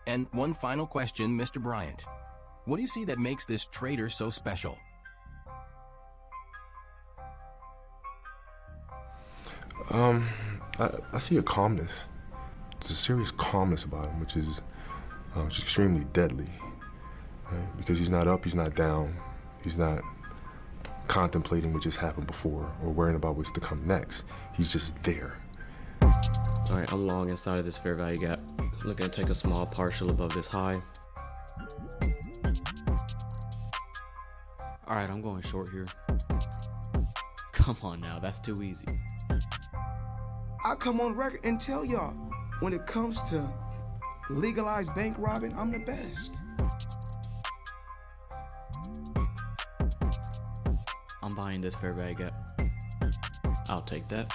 And one final question, Mr. Bryant. What do you see that makes this trader so special? Um, I see a calmness. There's a serious calmness about him, which is extremely deadly. Right? Because he's not up, he's not down, he's not contemplating what just happened before or worrying about what's to come next. He's just there. All right, I'm long inside of this fair value gap. Looking to take a small partial above this high. All right, I'm going short here. Come on now, that's too easy. I come on record and tell y'all, when it comes to legalized bank robbing, I'm the best. I'm buying this fair value gap. I'll take that.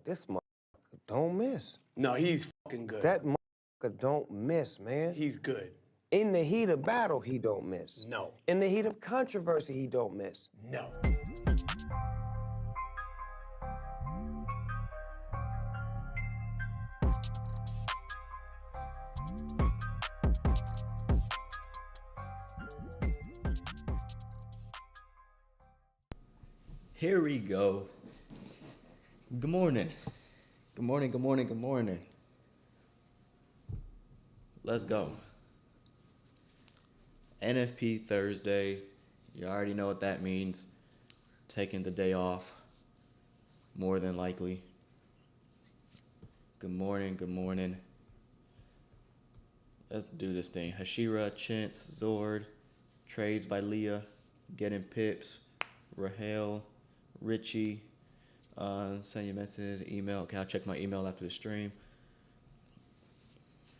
This motherfucker don't miss. No, he's fucking good. That motherfucker don't miss, man. He's good. In the heat of battle, he don't miss. No. In the heat of controversy, he don't miss. No. Here we go. Good morning. Good morning, good morning, good morning. Let's go. NFP Thursday. You already know what that means. Taking the day off, more than likely. Good morning, good morning. Let's do this thing. Hashira, Chintz, Zord, Trades by Leah, Getting Pips, Rahel, Richie, send your message, email. Okay, I'll check my email after the stream.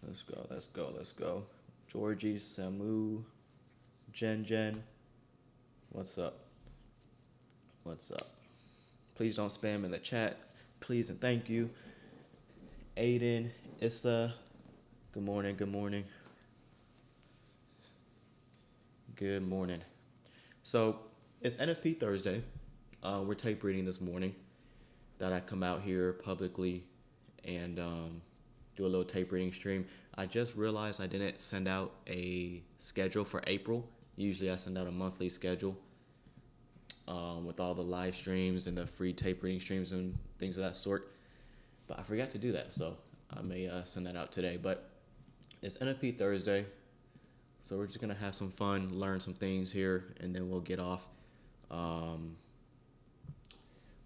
Let's go, let's go, let's go. Georgie, Samu, Jen. What's up? What's up? Please don't spam in the chat. Please and thank you. Aiden, Issa, good morning, good morning. Good morning. So it's NFP Thursday. We're tape reading this morning. That I come out here publicly and do a little tape reading stream. I just realized I didn't send out a schedule for April. Usually I send out a monthly schedule with all the live streams and the free tape reading streams and things of that sort. But I forgot to do that, so I may send that out today. But it's NFP Thursday, so we're just gonna have some fun, learn some things here, and then we'll get off.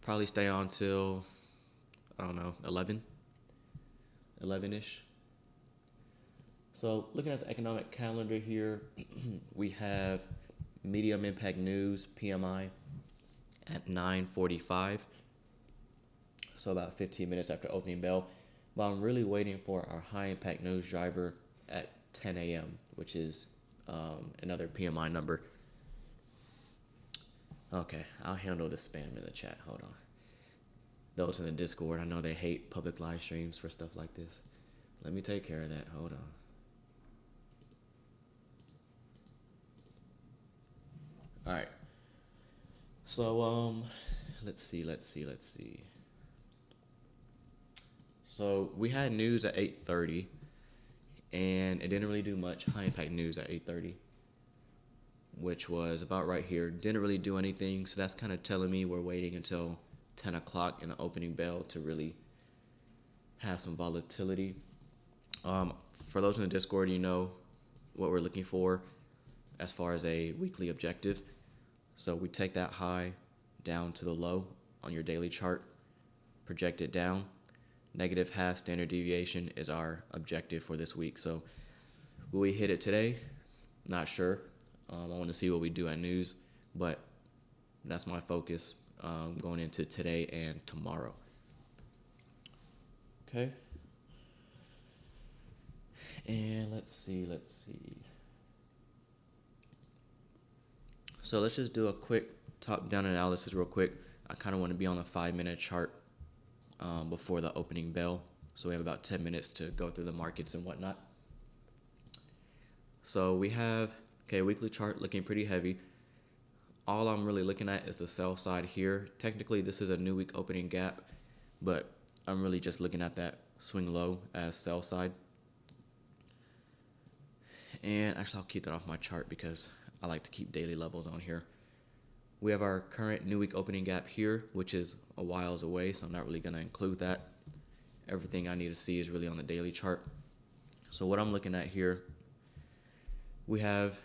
Probably stay on till, I don't know, 11-ish. So looking at the economic calendar here, we have medium impact news, PMI, at 9:45. So about 15 minutes after opening bell. But I'm really waiting for our high impact news driver at 10 a.m., which is another PMI number. Okay, I'll handle the spam in the chat. Hold on. Those in the Discord, I know they hate public live streams for stuff like this. Let me take care of that. Hold on. All right. So, let's see. So we had news at 8:30, and it didn't really do much. High impact news at 8:30. Which was about right here. Didn't really do anything, so that's kind of telling me we're waiting until 10 o'clock in the opening bell to really have some volatility. For those in the Discord, you know what we're looking for as far as a weekly objective. So we take that high down to the low on your daily chart, project it down. Negative half standard deviation is our objective for this week. So will we hit it today? Not sure. I want to see what we do at news, but that's my focus going into today and tomorrow. Okay. And let's see. So let's just do a quick top-down analysis real quick. I kind of want to be on a 5-minute chart before the opening bell. So we have about 10 minutes to go through the markets and whatnot. So we have, okay, weekly chart looking pretty heavy. All I'm really looking at is the sell side here. Technically, this is a new week opening gap, but I'm really just looking at that swing low as sell side. And actually, I'll keep that off my chart because I like to keep daily levels on here. We have our current new week opening gap here, which is a whiles away, so I'm not really going to include that. Everything I need to see is really on the daily chart. So what I'm looking at here, we have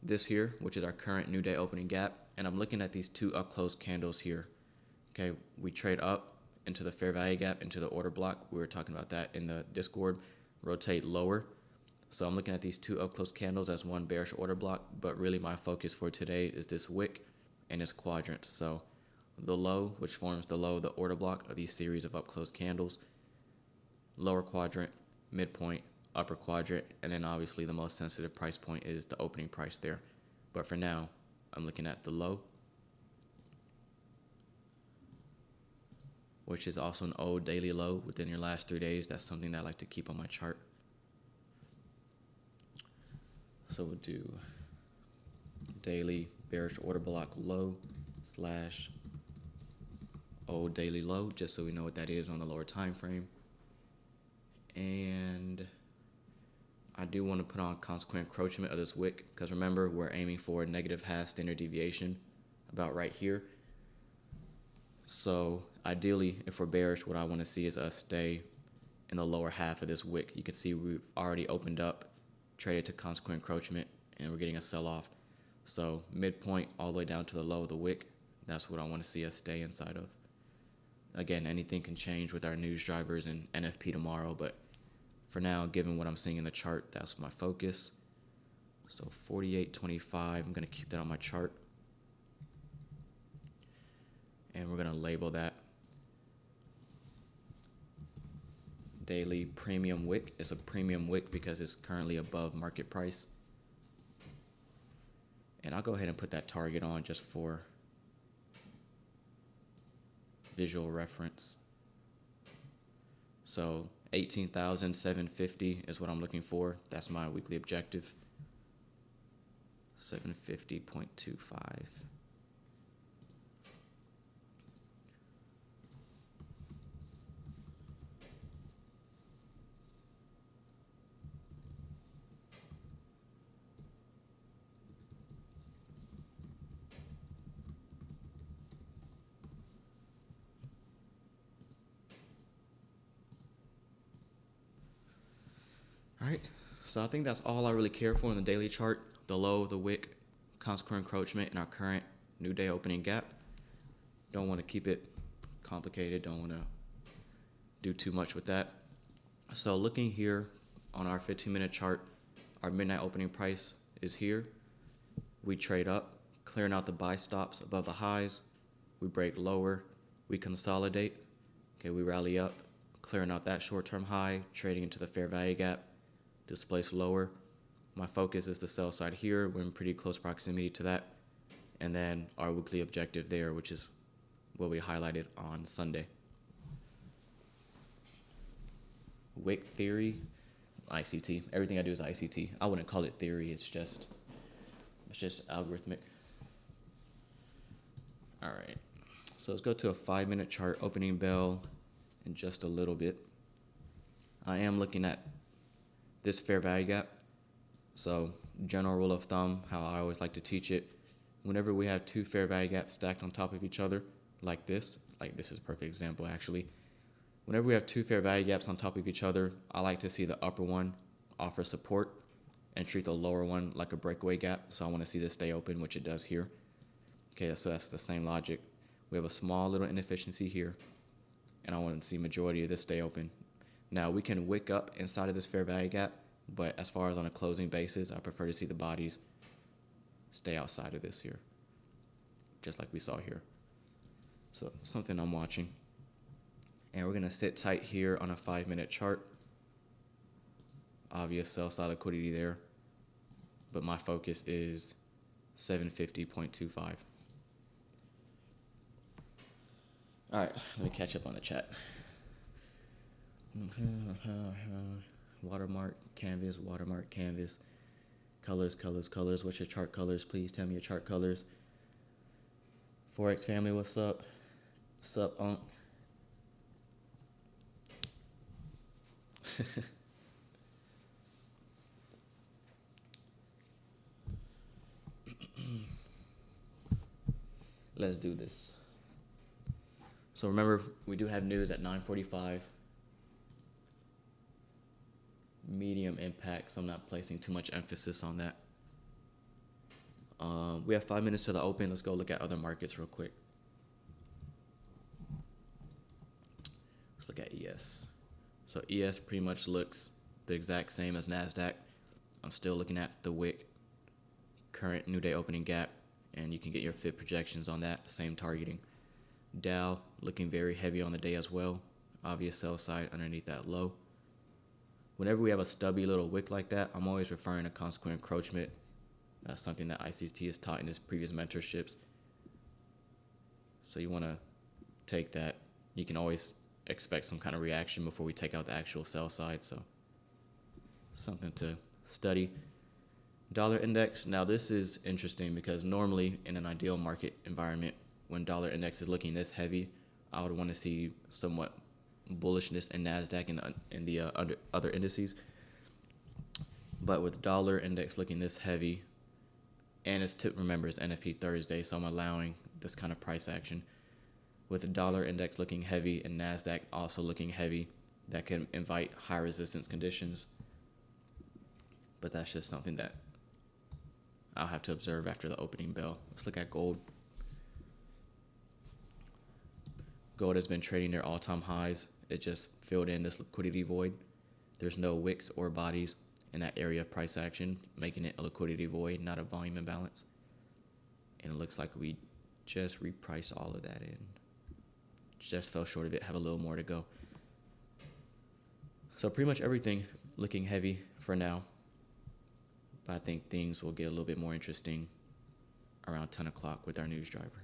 this here, which is our current new day opening gap, and I'm looking at these two up close candles here. Okay, we trade up into the fair value gap, into the order block. We were talking about that in the Discord. Rotate lower. So I'm looking at these two up close candles as one bearish order block, but really my focus for today is this wick and this quadrant. So the low, which forms the low, the order block of these series of up close candles, lower quadrant, midpoint, upper quadrant, and then obviously the most sensitive price point is the opening price there. But for now, I'm looking at the low, which is also an old daily low within your last 3 days. That's something that I like to keep on my chart. So we'll do daily bearish order block low slash old daily low, just so we know what that is on the lower time frame. And I do want to put on consequent encroachment of this wick, because remember, we're aiming for a negative half standard deviation about right here. So ideally, if we're bearish, what I want to see is us stay in the lower half of this wick. You can see we've already opened up, traded to consequent encroachment, and we're getting a sell-off. So midpoint all the way down to the low of the wick, that's what I want to see us stay inside of. Again, anything can change with our news drivers and NFP tomorrow, but for now, given what I'm seeing in the chart, that's my focus. So 48.25, I'm going to keep that on my chart. And we're going to label that daily premium wick. It's a premium wick because it's currently above market price. And I'll go ahead and put that target on just for visual reference. So 18,750 is what I'm looking for. That's my weekly objective. 750.25. All right, so I think that's all I really care for in the daily chart. The low, the wick, consequent encroachment, and our current new day opening gap. Don't want to keep it complicated. Don't want to do too much with that. So looking here on our 15-minute chart, our midnight opening price is here. We trade up, clearing out the buy stops above the highs. We break lower, we consolidate. Okay, we rally up, clearing out that short-term high, trading into the fair value gap, displace lower. My focus is the sell side here. We're in pretty close proximity to that. And then our weekly objective there, which is what we highlighted on Sunday. Wick theory, ICT. Everything I do is ICT. I wouldn't call it theory. It's just algorithmic. All right. So let's go to a 5-minute chart, opening bell in just a little bit. I am looking at this fair value gap. So general rule of thumb, how I always like to teach it, whenever we have two fair value gaps stacked on top of each other, like this is a perfect example actually. Whenever we have two fair value gaps on top of each other, I like to see the upper one offer support and treat the lower one like a breakaway gap. So I want to see this stay open, which it does here. Okay, so that's the same logic. We have a small little inefficiency here, and I want to see majority of this stay open. Now we can wick up inside of this fair value gap, but as far as on a closing basis, I prefer to see the bodies stay outside of this here, just like we saw here. So something I'm watching. And we're going to sit tight here on a 5-minute chart. Obvious sell side liquidity there, but my focus is 750.25. All right, let me catch up on the chat. Watermark canvas, colors. What's your chart colors? Please tell me your chart colors. Forex family, what's up? What's up, Unc? Let's do this. So remember, we do have news at 9:45. Medium impact, so I'm not placing too much emphasis on that. We have 5 minutes to the open. Let's go look at other markets real quick. Let's look at ES. So ES pretty much looks the exact same as NASDAQ. I'm still looking at the wick, current new day opening gap, and you can get your FIB projections on that, same targeting. Dow looking very heavy on the day as well. Obvious sell side underneath that low. Whenever we have a stubby little wick like that, I'm always referring to consequent encroachment. That's something that ICT has taught in his previous mentorships. So you want to take that. You can always expect some kind of reaction before we take out the actual sell side. So something to study. Dollar index. Now this is interesting because normally in an ideal market environment, when dollar index is looking this heavy, I would want to see somewhat bullishness in NASDAQ and the other indices. But with dollar index looking this heavy, and remember it's NFP Thursday, so I'm allowing this kind of price action. With the dollar index looking heavy and NASDAQ also looking heavy, that can invite high resistance conditions. But that's just something that I'll have to observe after the opening bell. Let's look at gold. Gold has been trading near all-time highs. It just filled in this liquidity void. There's no wicks or bodies in that area of price action, making it a liquidity void, not a volume imbalance. And it looks like we just repriced all of that in. Just fell short of it, have a little more to go. So pretty much everything looking heavy for now. But I think things will get a little bit more interesting around 10 o'clock with our news driver.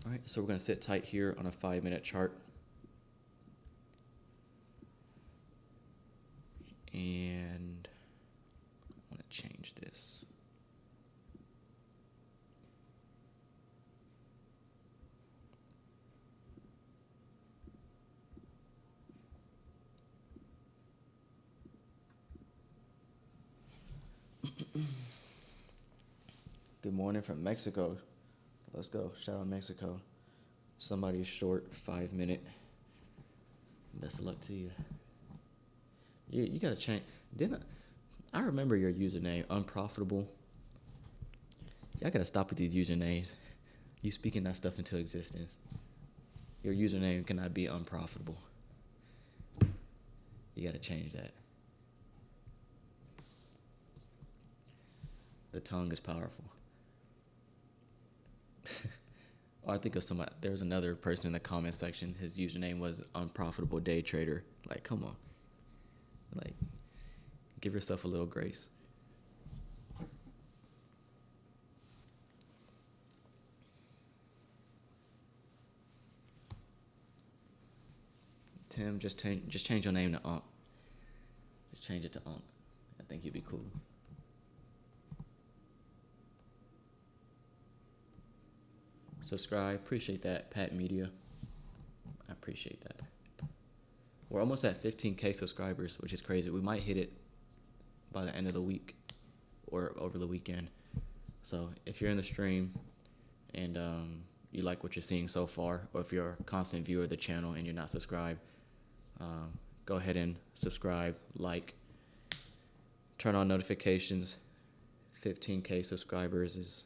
All right, so we're going to sit tight here on a 5-minute chart. And I want to change this. Good morning from Mexico. Let's go. Shout out Mexico. Somebody's short 5-minute. Best of luck to you. You gotta change. I remember your username, unprofitable. Y'all gotta stop with these usernames. You speaking that stuff into existence. Your username cannot be unprofitable. You gotta change that. The tongue is powerful. Or I think of somebody, there was another person in the comment section, his username was unprofitable day trader. Like, come on. Like, give yourself a little grace. Tim, just change your name to Ump. Just change it to Ump. I think you'd be cool. Subscribe. Appreciate that, Pat Media. I appreciate that. We're almost at 15K subscribers, which is crazy. We might hit it by the end of the week or over the weekend. So if you're in the stream and you like what you're seeing so far, or if you're a constant viewer of the channel and you're not subscribed, go ahead and subscribe, like, turn on notifications. 15K subscribers is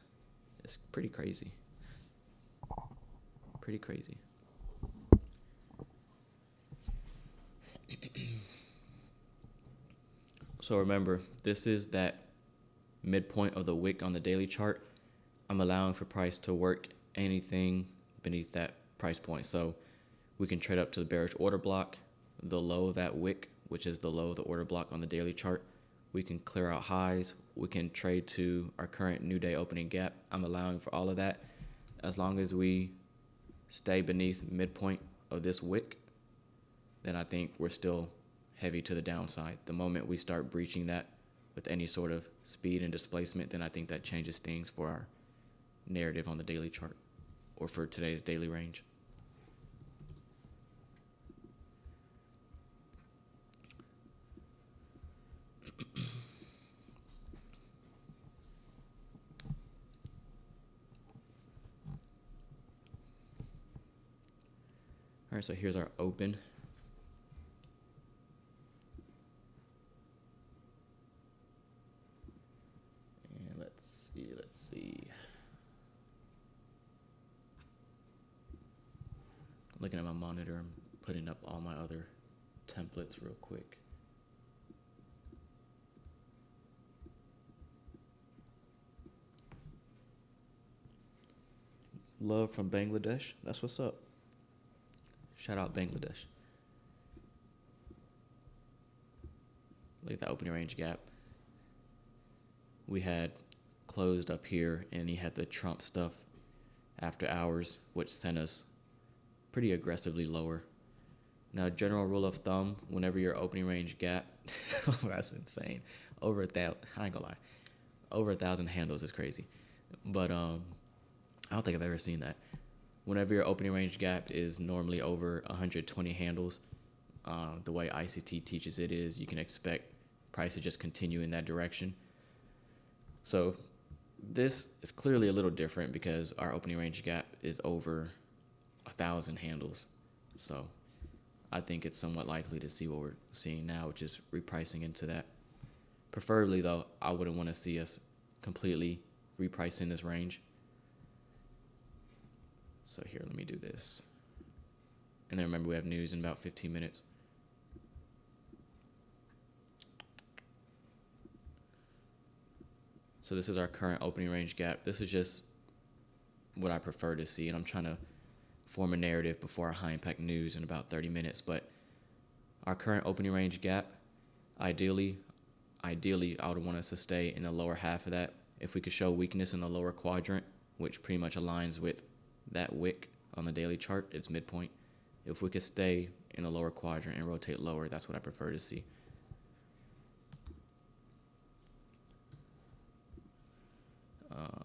pretty crazy. Pretty crazy. So remember, this is that midpoint of the wick on the daily chart. I'm allowing for price to work anything beneath that price point. So we can trade up to the bearish order block, the low of that wick, which is the low of the order block on the daily chart. We can clear out highs. We can trade to our current new day opening gap. I'm allowing for all of that as long as we stay beneath midpoint of this wick, then I think we're still heavy to the downside. The moment we start breaching that with any sort of speed and displacement, then I think that changes things for our narrative on the daily chart or for today's daily range. All right, so here's our open. And let's see. Looking at my monitor, I'm putting up all my other templates real quick. Love from Bangladesh. That's what's up. Shout out Bangladesh. Look at that opening range gap. We had closed up here, and he had the Trump stuff after hours, which sent us pretty aggressively lower. Now, general rule of thumb, whenever your opening range gap, that's insane. Over 1,000, I ain't gonna lie. Over 1,000 handles is crazy. But I don't think I've ever seen that. Whenever your opening range gap is normally over 120 handles, the way ICT teaches it is you can expect price to just continue in that direction. So this is clearly a little different because our opening range gap is over 1,000 handles. So I think it's somewhat likely to see what we're seeing now, which is repricing into that. Preferably, though, I wouldn't want to see us completely reprice in this range. So here, let me do this. And then remember, we have news in about 15 minutes. So this is our current opening range gap. This is just what I prefer to see, and I'm trying to form a narrative before our high impact news in about 30 minutes. But our current opening range gap, ideally, I would want us to stay in the lower half of that. If we could show weakness in the lower quadrant, which pretty much aligns with that wick on the daily chart, its midpoint. If we could stay in the lower quadrant and rotate lower, that's what I prefer to see.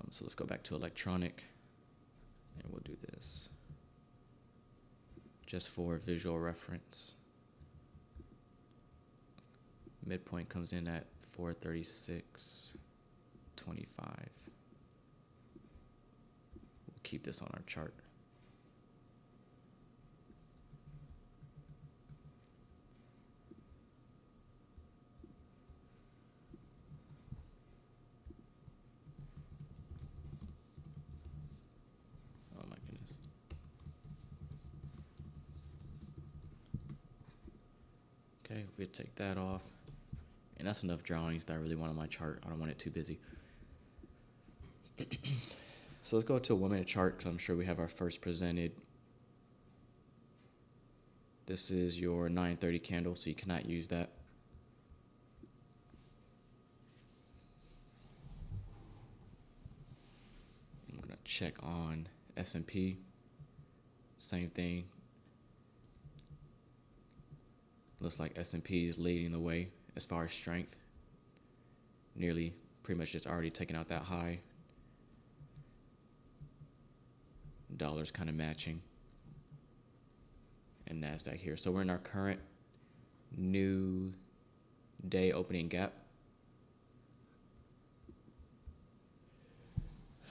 So let's go back to electronic, and we'll do this just for visual reference. Midpoint comes in at 436.25. We'll keep this on our chart. Oh my goodness. Okay, we'll take that off. And that's enough drawings that I really want on my chart. I don't want it too busy. So let's go to a 1 minute chart because I'm sure we have our first presented. This is your 930 candle, so you cannot use that. I'm going to check on S&P. Same thing. Looks like S&P is leading the way as far as strength. Nearly pretty much just already taken out that high. Dollar's kind of matching. And NASDAQ here. So we're in our current new day opening gap.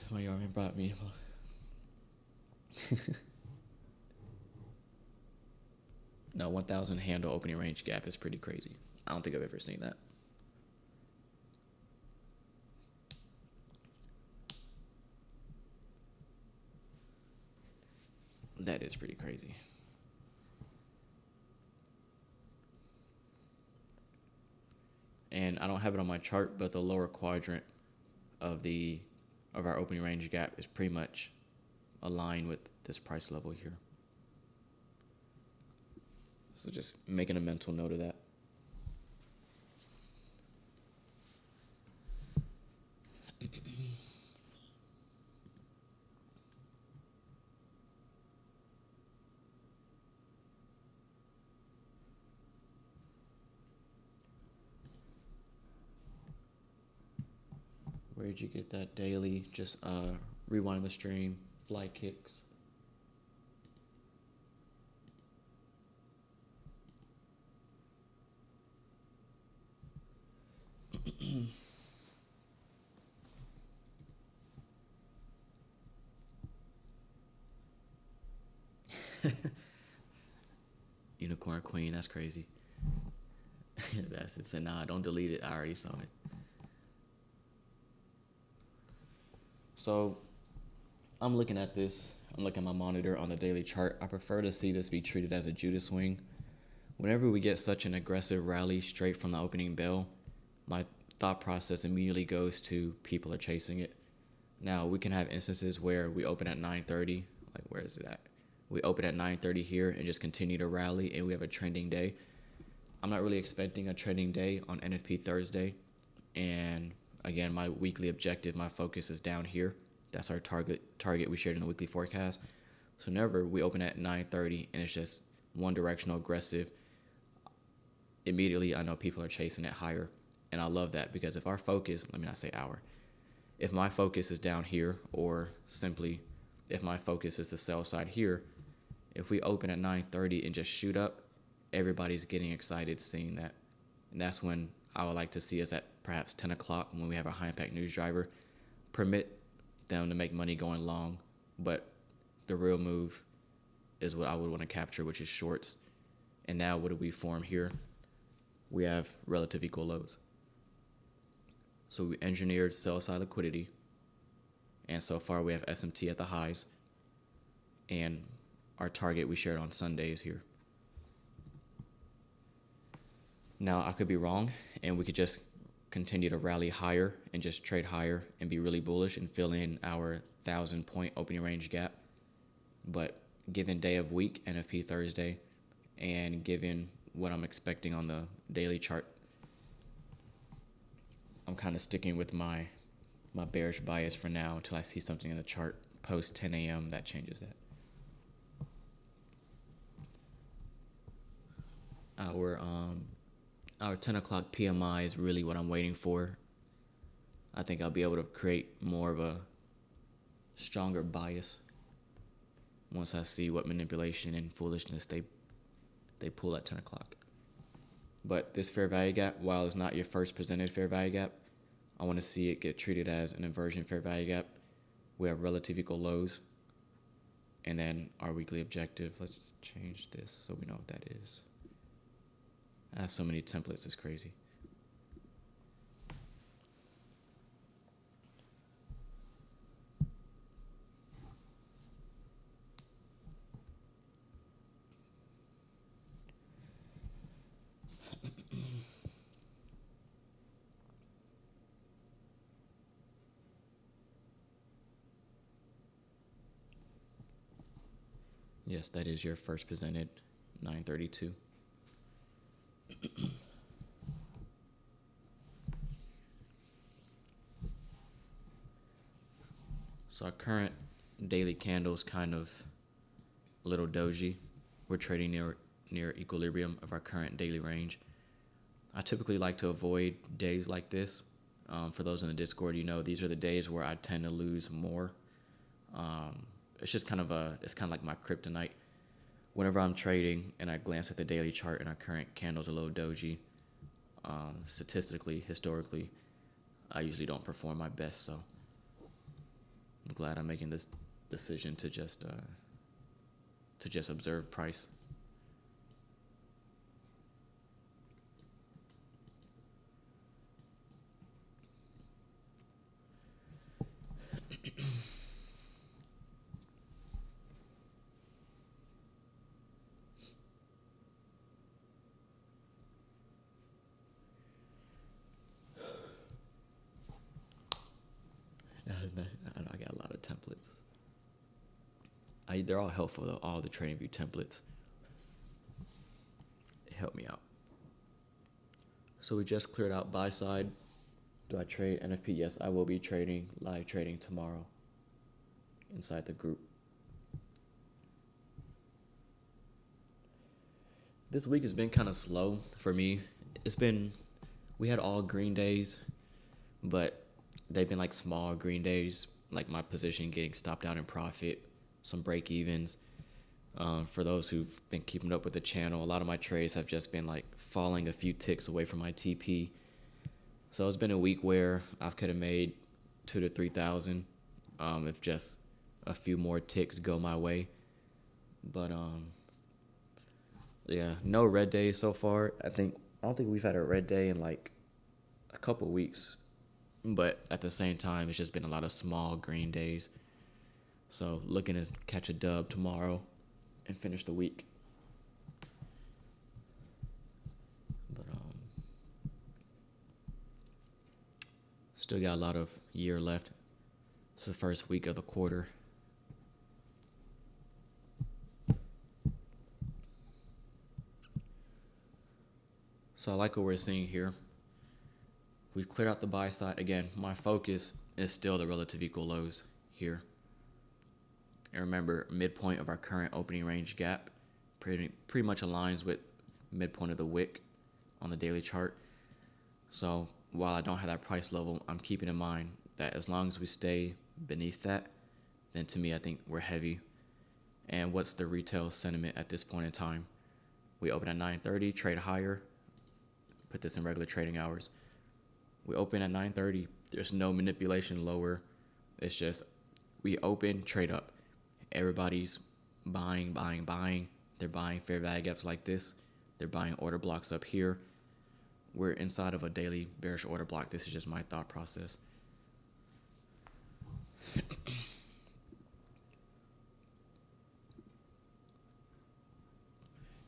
My arm brought me. No, 1,000 handle opening range gap is pretty crazy. I don't think I've ever seen that. That is pretty crazy. And I don't have it on my chart, but the lower quadrant of our opening range gap is pretty much aligned with this price level here. So just making a mental note of that. Where'd you get that daily? Just rewind the stream, fly kicks. Unicorn Queen, that's crazy. That's it. So nah, don't delete it. I already saw it. So I'm looking at this. I'm looking at my monitor on the daily chart. I prefer to see this be treated as a Judas swing. Whenever we get such an aggressive rally straight from the opening bell, my thought process immediately goes to people are chasing it. Now, we can have instances where we open at 9:30. Like, where is it at? We open at 9:30 here and just continue to rally, and we have a trending day. I'm not really expecting a trending day on NFP Thursday. And again, my weekly objective, my focus is down here. That's our target we shared in the weekly forecast. So whenever we open at 9:30 and it's just one directional aggressive, immediately I know people are chasing it higher. And I love that, because if our focus, let me not say our, if my focus is down here, or simply if my focus is the sell side here, if we open at 9:30 and just shoot up, everybody's getting excited seeing that. And that's when I would like to see us at perhaps 10 o'clock when we have a high impact news driver. Permit them to make money going long, but the real move is what I would want to capture, which is shorts. And now what do we form here? We have relative equal lows. So we engineered sell side liquidity, and so far we have SMT at the highs, and our target we shared on Sunday is here. Now I could be wrong, and we could just continue to rally higher and just trade higher and be really bullish and fill in our 1,000-point opening range gap. But given day of week, NFP Thursday, and given what I'm expecting on the daily chart, I'm kind of sticking with my bearish bias for now until I see something in the chart post 10 a.m. that changes that. Our 10 o'clock PMI is really what I'm waiting for. I think I'll be able to create more of a stronger bias once I see what manipulation and foolishness they pull at 10 o'clock. But this fair value gap, while it's not your first presented fair value gap, I want to see it get treated as an inversion fair value gap. We have relative equal lows. And then our weekly objective, let's change this so we know what that is. I have so many templates, it's crazy. Yes, that is your first presented 932. So our current daily candle is kind of a little doji. We're trading near equilibrium of our current daily range. I typically like to avoid days like this. For those in the Discord, you know, these are the days where I tend to lose more. It's just kind of like my kryptonite. Whenever I'm trading and I glance at the daily chart and our current candle's a little doji, statistically, historically, I usually don't perform my best. So I'm glad I'm making this decision to just observe price. I got a lot of templates. They're all helpful though, all the TradingView templates. They help me out. So we just cleared out buy side. Do I trade NFP? Yes, I will be trading, live trading tomorrow inside the group. This week has been kind of slow for me. We had all green days, but they've been like small green days, like my position getting stopped out in profit, some break evens. For those who've been keeping up with the channel, a lot of my trades have just been like falling a few ticks away from my TP. So it's been a week where I could have made 2,000 to 3,000 if just a few more ticks go my way. But yeah, no red days so far. I don't think we've had a red day in like a couple weeks. But at the same time, it's just been a lot of small green days. So looking to catch a dub tomorrow and finish the week. But still got a lot of year left. It's the first week of the quarter. So I like what we're seeing here. We've cleared out the buy side. Again, my focus is still the relative equal lows here. And remember, midpoint of our current opening range gap pretty much aligns with midpoint of the wick on the daily chart. So while I don't have that price level, I'm keeping in mind that as long as we stay beneath that, then to me, I think we're heavy. And what's the retail sentiment at this point in time? We open at 9:30, trade higher. Put this in regular trading hours. We open at 9:30. There's no manipulation lower. It's just we open, trade up. Everybody's buying. They're buying fair value gaps like this. They're buying order blocks up here. We're inside of a daily bearish order block. This is just my thought process.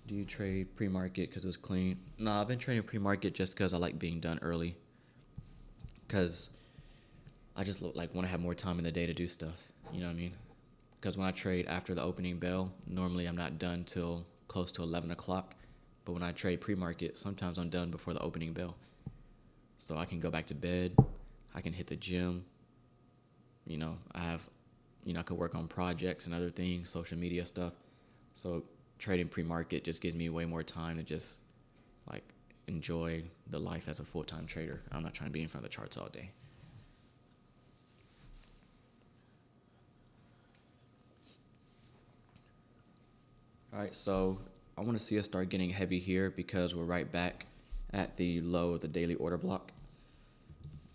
Do you trade pre-market because it was clean? No, I've been trading pre-market just because I like being done early. Because I just want to have more time in the day to do stuff. You know what I mean? Because when I trade after the opening bell, normally I'm not done till close to 11 o'clock. But when I trade pre-market, sometimes I'm done before the opening bell. So I can go back to bed. I can hit the gym. You know, I can work on projects and other things, social media stuff. So trading pre-market just gives me way more time to just like enjoy the life as a full-time trader. I'm not trying to be in front of the charts all day. All right, so I want to see us start getting heavy here because we're right back at the low of the daily order block.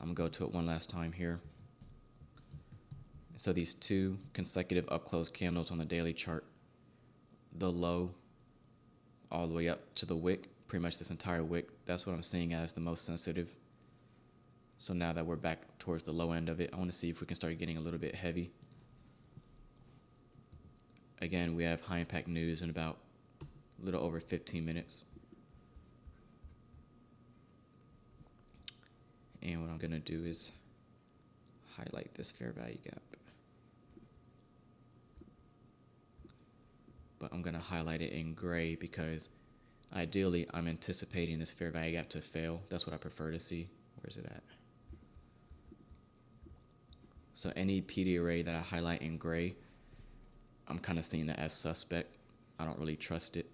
I'm gonna go to it one last time here. So these two consecutive up-close candles on the daily chart, the low all the way up to the wick, pretty much this entire wick, that's what I'm seeing as the most sensitive. So now that we're back towards the low end of it, I want to see if we can start getting a little bit heavy. Again, we have high impact news in about a little over 15 minutes. And what I'm going to do is highlight this fair value gap. But I'm going to highlight it in gray because ideally I'm anticipating this fair value gap to fail. That's what I prefer to see. Where's it at? So any PD array that I highlight in gray, I'm kind of seeing that as suspect. I don't really trust it.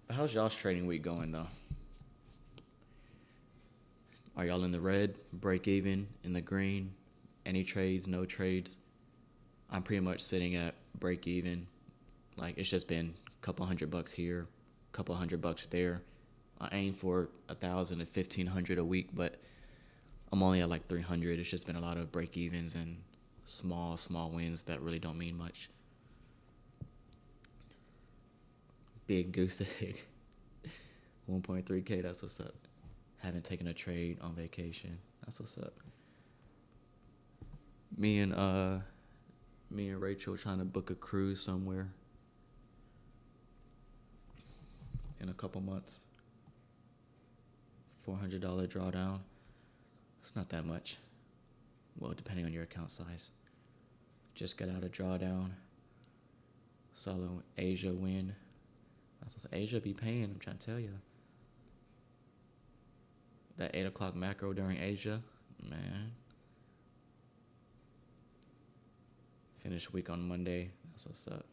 But how's y'all's trading week going though? Are y'all in the red, break even, in the green? Any trades, no trades? I'm pretty much sitting at break even. Like it's just been a couple $100 here, a couple $100 there. I aim for 1,000 to 1,500 a week, but I'm only at like 300. It's just been a lot of break evens and small wins that really don't mean much. Big goose egg. 1.3K, that's what's up. Haven't taken a trade on vacation. That's what's up. Me and Rachel trying to book a cruise somewhere in a couple months. $400 drawdown. It's not that much. Well, depending on your account size. Just got out of drawdown. Solo Asia win. That's what Asia be paying, I'm trying to tell you. That 8 o'clock macro during Asia, man. Finish week on Monday. That's what's up.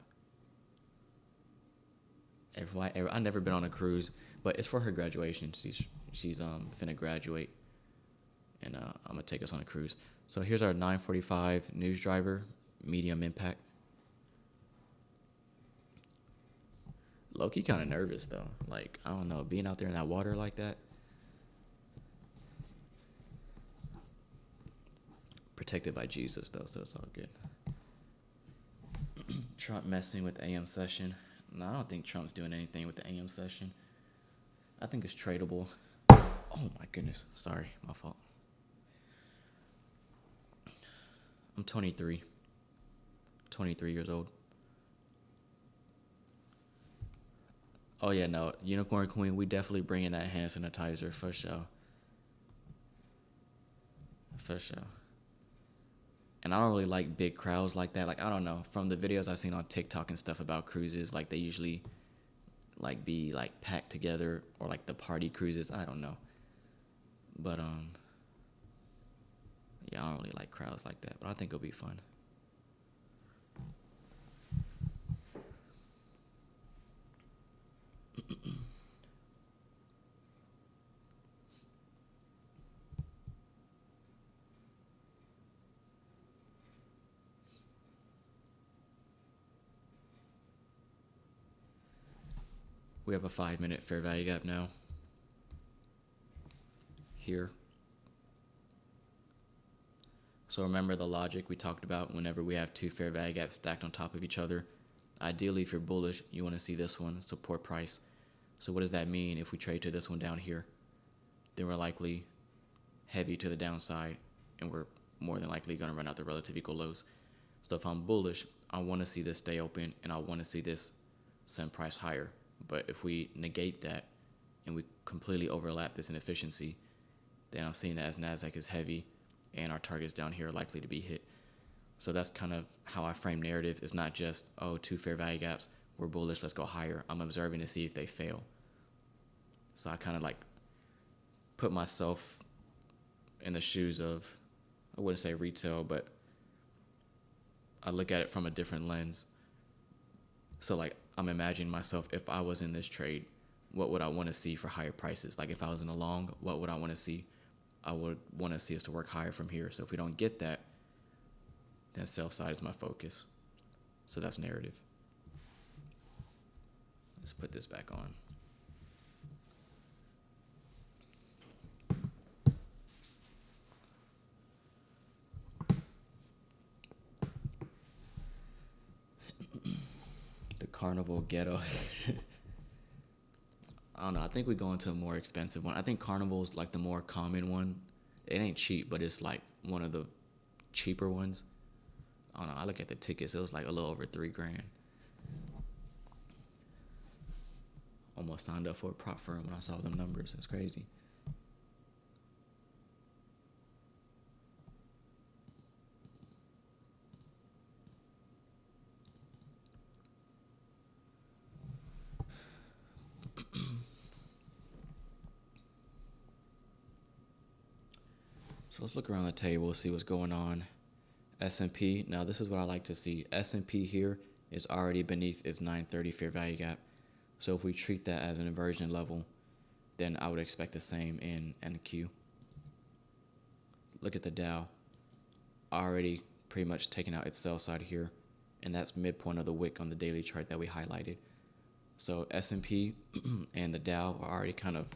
I've never been on a cruise, but it's for her graduation. She's finna graduate, and I'm gonna take us on a cruise. So here's our 945 news driver, medium impact. Low-key kind of nervous though. Like, I don't know, being out there in that water like that. Protected by Jesus though, so it's all good. Trump messing with the AM session. No, I don't think Trump's doing anything with the AM session. I think it's tradable. Oh my goodness, sorry, my fault. I'm 23 years old. Oh yeah, no, Unicorn Queen, we definitely bringing that hand sanitizer for sure. For sure. And I don't really like big crowds like that. Like, I don't know, from the videos I've seen on TikTok and stuff about cruises, like they usually like be like packed together, or like the party cruises, I don't know. But yeah, I don't really like crowds like that, but I think it'll be fun. We have a 5-minute fair value gap now. Here. So remember the logic we talked about whenever we have two fair value gaps stacked on top of each other. Ideally, if you're bullish, you want to see this one, support price. So what does that mean if we trade to this one down here? Then we're likely heavy to the downside, and we're more than likely going to run out the relative equal lows. So if I'm bullish, I want to see this stay open, and I want to see this send price higher. But if we negate that and we completely overlap this inefficiency, then I'm seeing that as NASDAQ is heavy and our targets down here are likely to be hit. So that's kind of how I frame narrative. It's not just, oh, two fair value gaps, we're bullish, let's go higher. I'm observing to see if they fail. So I kind of like put myself in the shoes of, I wouldn't say retail, but I look at it from a different lens. So like, I'm imagining myself, if I was in this trade, what would I want to see for higher prices? Like if I was in a long, what would I want to see? I would want to see us to work higher from here. So if we don't get that, then sell side is my focus. So that's narrative. Let's put this back on. The Carnival Ghetto. I don't know. I think we go into a more expensive one. I think Carnival's like the more common one. It ain't cheap, but it's like one of the cheaper ones. I don't know. I look at the tickets. It was like a little over $3,000. Almost signed up for a prop firm when I saw them numbers. It's crazy. So let's look around the table, see what's going on. S&P, now this is what I like to see. S&P here is already beneath its 930 fair value gap. So if we treat that as an inversion level, then I would expect the same in NQ. Look at the Dow, already pretty much taking out its sell side here, and that's midpoint of the wick on the daily chart that we highlighted. So S&P and the Dow are already kind of,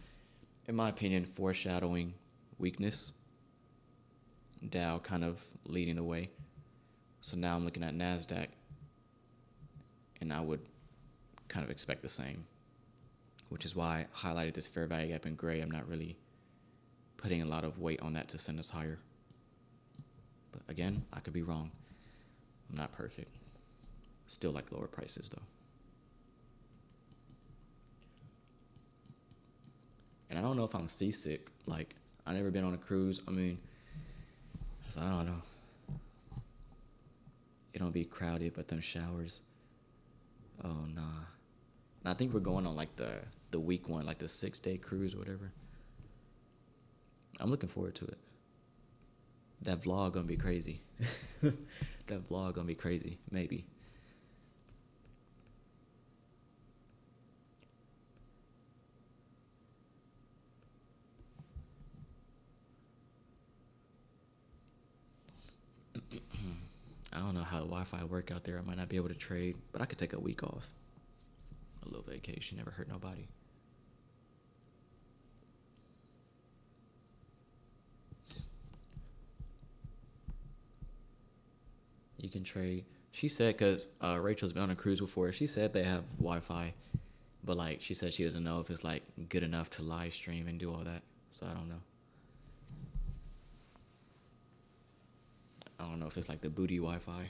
in my opinion, foreshadowing weakness. Dow kind of leading the way. So now I'm looking at NASDAQ, and I would kind of expect the same, which is why I highlighted this fair value gap in gray. I'm not really putting a lot of weight on that to send us higher. But again, I could be wrong. I'm not perfect. Still like lower prices though. And I don't know if I'm seasick. Like, I've never been on a cruise. I mean, so I don't know. It don't be crowded, but them showers. Oh, nah. And I think we're going on like the week one, like the 6-day cruise or whatever. I'm looking forward to it. That vlog gonna be crazy. That vlog gonna be crazy, maybe. I don't know how the Wi-Fi work out there. I might not be able to trade, but I could take a week off. A little vacation, never hurt nobody. You can trade. She said, because Rachel's been on a cruise before, she said they have Wi-Fi, but like she said she doesn't know if it's like good enough to live stream and do all that. So I don't know. I don't know if it's like the booty Wi-Fi.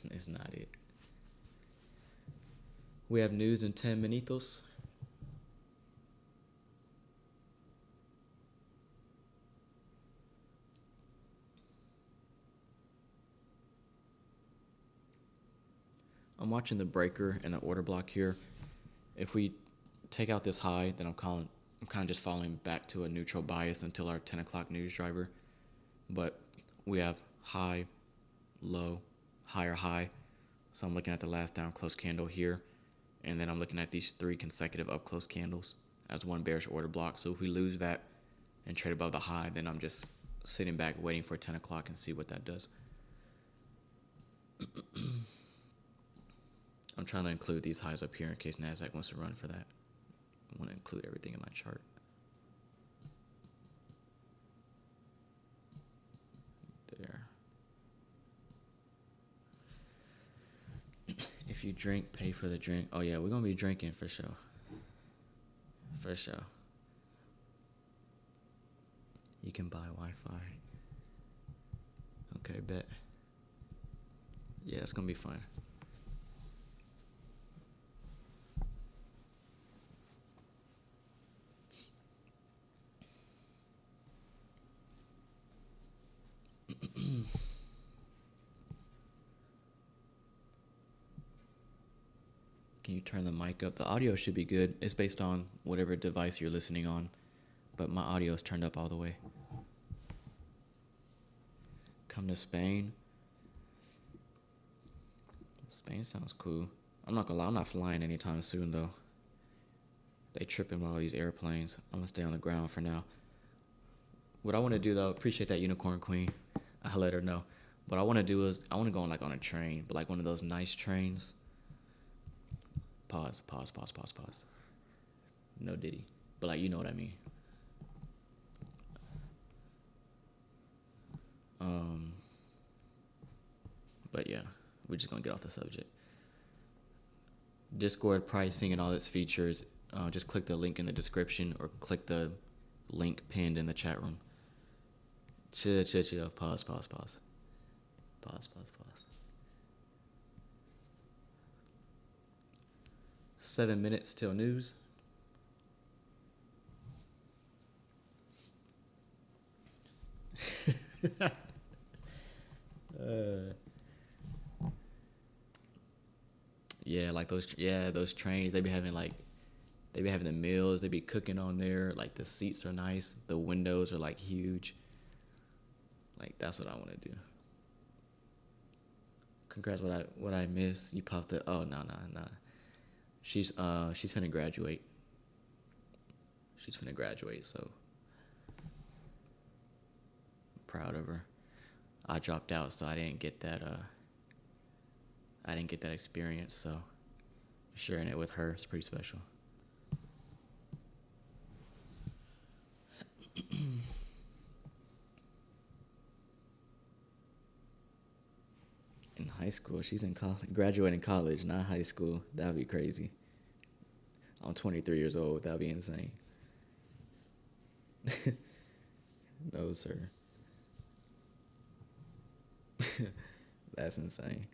It's not it. We have news in 10 minutos. I'm watching the breaker and the order block here. If we take out this high, then I'm kind of just falling back to a neutral bias until our 10 o'clock news driver. But we have high, low, higher high. So I'm looking at the last down close candle here. And then I'm looking at these 3 consecutive up close candles as one bearish order block. So if we lose that and trade above the high, then I'm just sitting back waiting for 10 o'clock and see what that does. I'm trying to include these highs up here in case NASDAQ wants to run for that. I want to include everything in my chart. There. If you drink, pay for the drink. Oh yeah, we're going to be drinking for sure. For sure. You can buy Wi-Fi. Okay, bet. Yeah, it's going to be fun. Can you turn the mic up? The audio should be good. It's based on whatever device you're listening on, but my audio is turned up all the way. Come to Spain. Spain sounds cool. I'm not gonna lie, I'm not flying anytime soon though. They tripping with all these airplanes. I'm gonna stay on the ground for now. What I want to do though, appreciate that Unicorn Queen. I'll let her know. What I want to do is I want to go on like on a train, but like one of those nice trains. Pause. No Diddy, but like you know what I mean. But yeah, we're just gonna get off the subject. Discord pricing and all its features. Just click the link in the description or click the link pinned in the chat room. Chill. Pause. 7 minutes till news. Yeah, like those trains, they be having the meals, they be cooking on there, like the seats are nice, the windows are like huge. Like that's what I want to do. Congrats, what I missed. You popped the nah. She's finna graduate. So I'm proud of her. I dropped out, so I didn't get that experience, so sharing it with her is pretty special. In high school, she's in college, graduating college, not high school. That would be crazy. I'm 23 years old. That would be insane. No, sir. That's insane.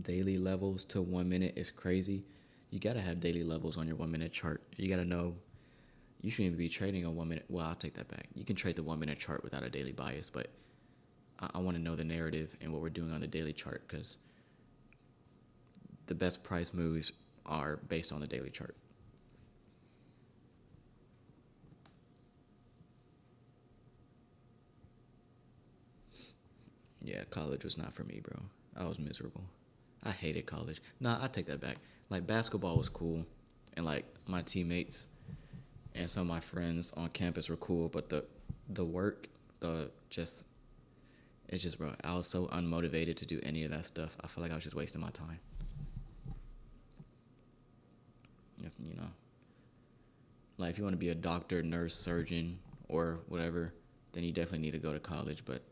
Daily levels to 1 minute is crazy. You gotta have daily levels on your 1 minute chart. You gotta know. You shouldn't even be trading on 1 minute. Well, I'll take that back. You can trade the 1 minute chart without a daily bias, but I want to know the narrative and what we're doing on the daily chart because the best price moves are based on the daily chart. Yeah, college was not for me, bro. I was miserable. I hated college. Nah, I take that back. Like, basketball was cool, and like my teammates and some of my friends on campus were cool, but the work, it's just, bro, I was so unmotivated to do any of that stuff. I feel like I was just wasting my time. If, you know, like if you want to be a doctor, nurse, surgeon, or whatever, then you definitely need to go to college. But,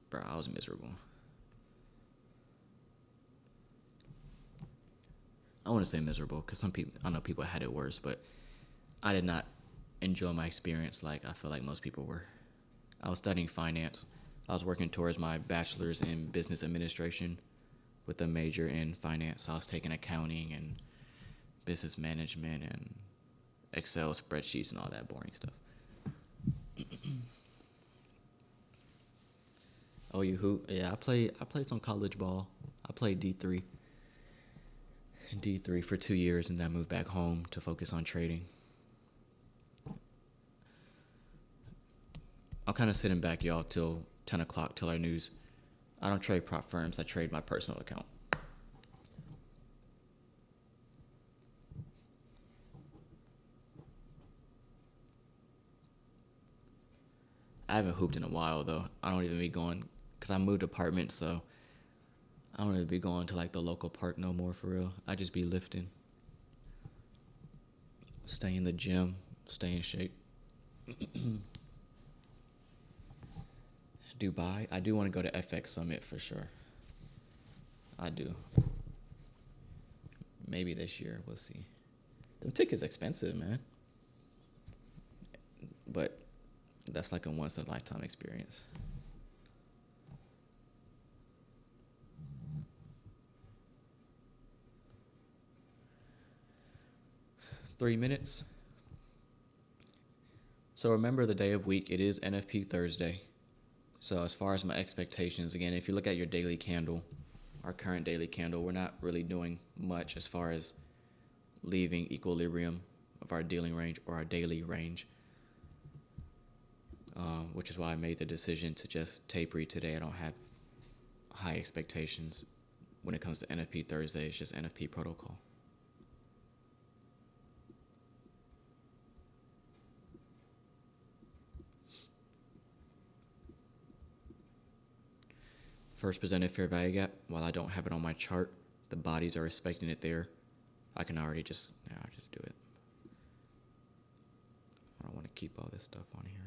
bro, I was miserable. I want to say miserable because some people, I know people had it worse, but I did not enjoy my experience like I feel like most people were. I was studying finance. I was working towards my bachelor's in business administration with a major in finance. I was taking accounting and business management and Excel spreadsheets and all that boring stuff. Oh, you hoop? Yeah, I played some college ball. I played D3 for 2 years, and then I moved back home to focus on trading. I'm kind of sitting back, y'all, till 10 o'clock, till our news. I don't trade prop firms. I trade my personal account. I haven't hooped in a while, though. I don't even be going, because I moved apartments, so I don't really be going to, like, the local park no more, for real. I just be lifting. Stay in the gym. Stay in shape. Dubai. I do want to go to FX Summit for sure. I do. Maybe this year. We'll see. The ticket's expensive, man. But that's like a once-in-a-lifetime experience. Three minutes. So remember the day of week. It is NFP Thursday. So as far as my expectations, again, if you look at your daily candle, our current daily candle, we're not really doing much as far as leaving equilibrium of our dealing range or our daily range, which is why I made the decision to just tape read today. I don't have high expectations when it comes to NFP Thursday. It's just NFP protocol. First presented fair value gap, while I don't have it on my chart, the bodies are respecting it there. I can already just do it. I don't want to keep all this stuff on here.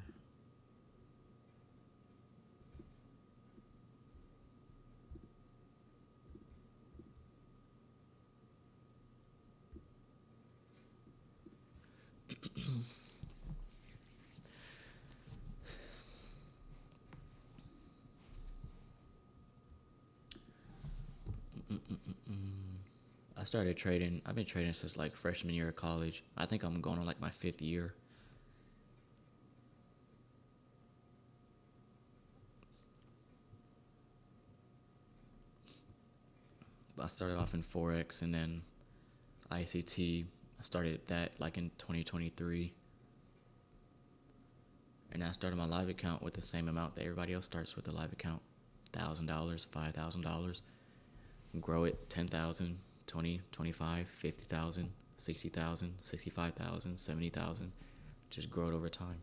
I started trading. I've been trading since like freshman year of college. I think I'm going on like my 5th year. I started off in Forex and then ICT. I started that like in 2023. And I started my live account with the same amount that everybody else starts with, a live account. $1,000, $5,000. Grow it 10,000, 20, 25, 50,000, 60,000, 65,000, 70,000. Just grow it over time.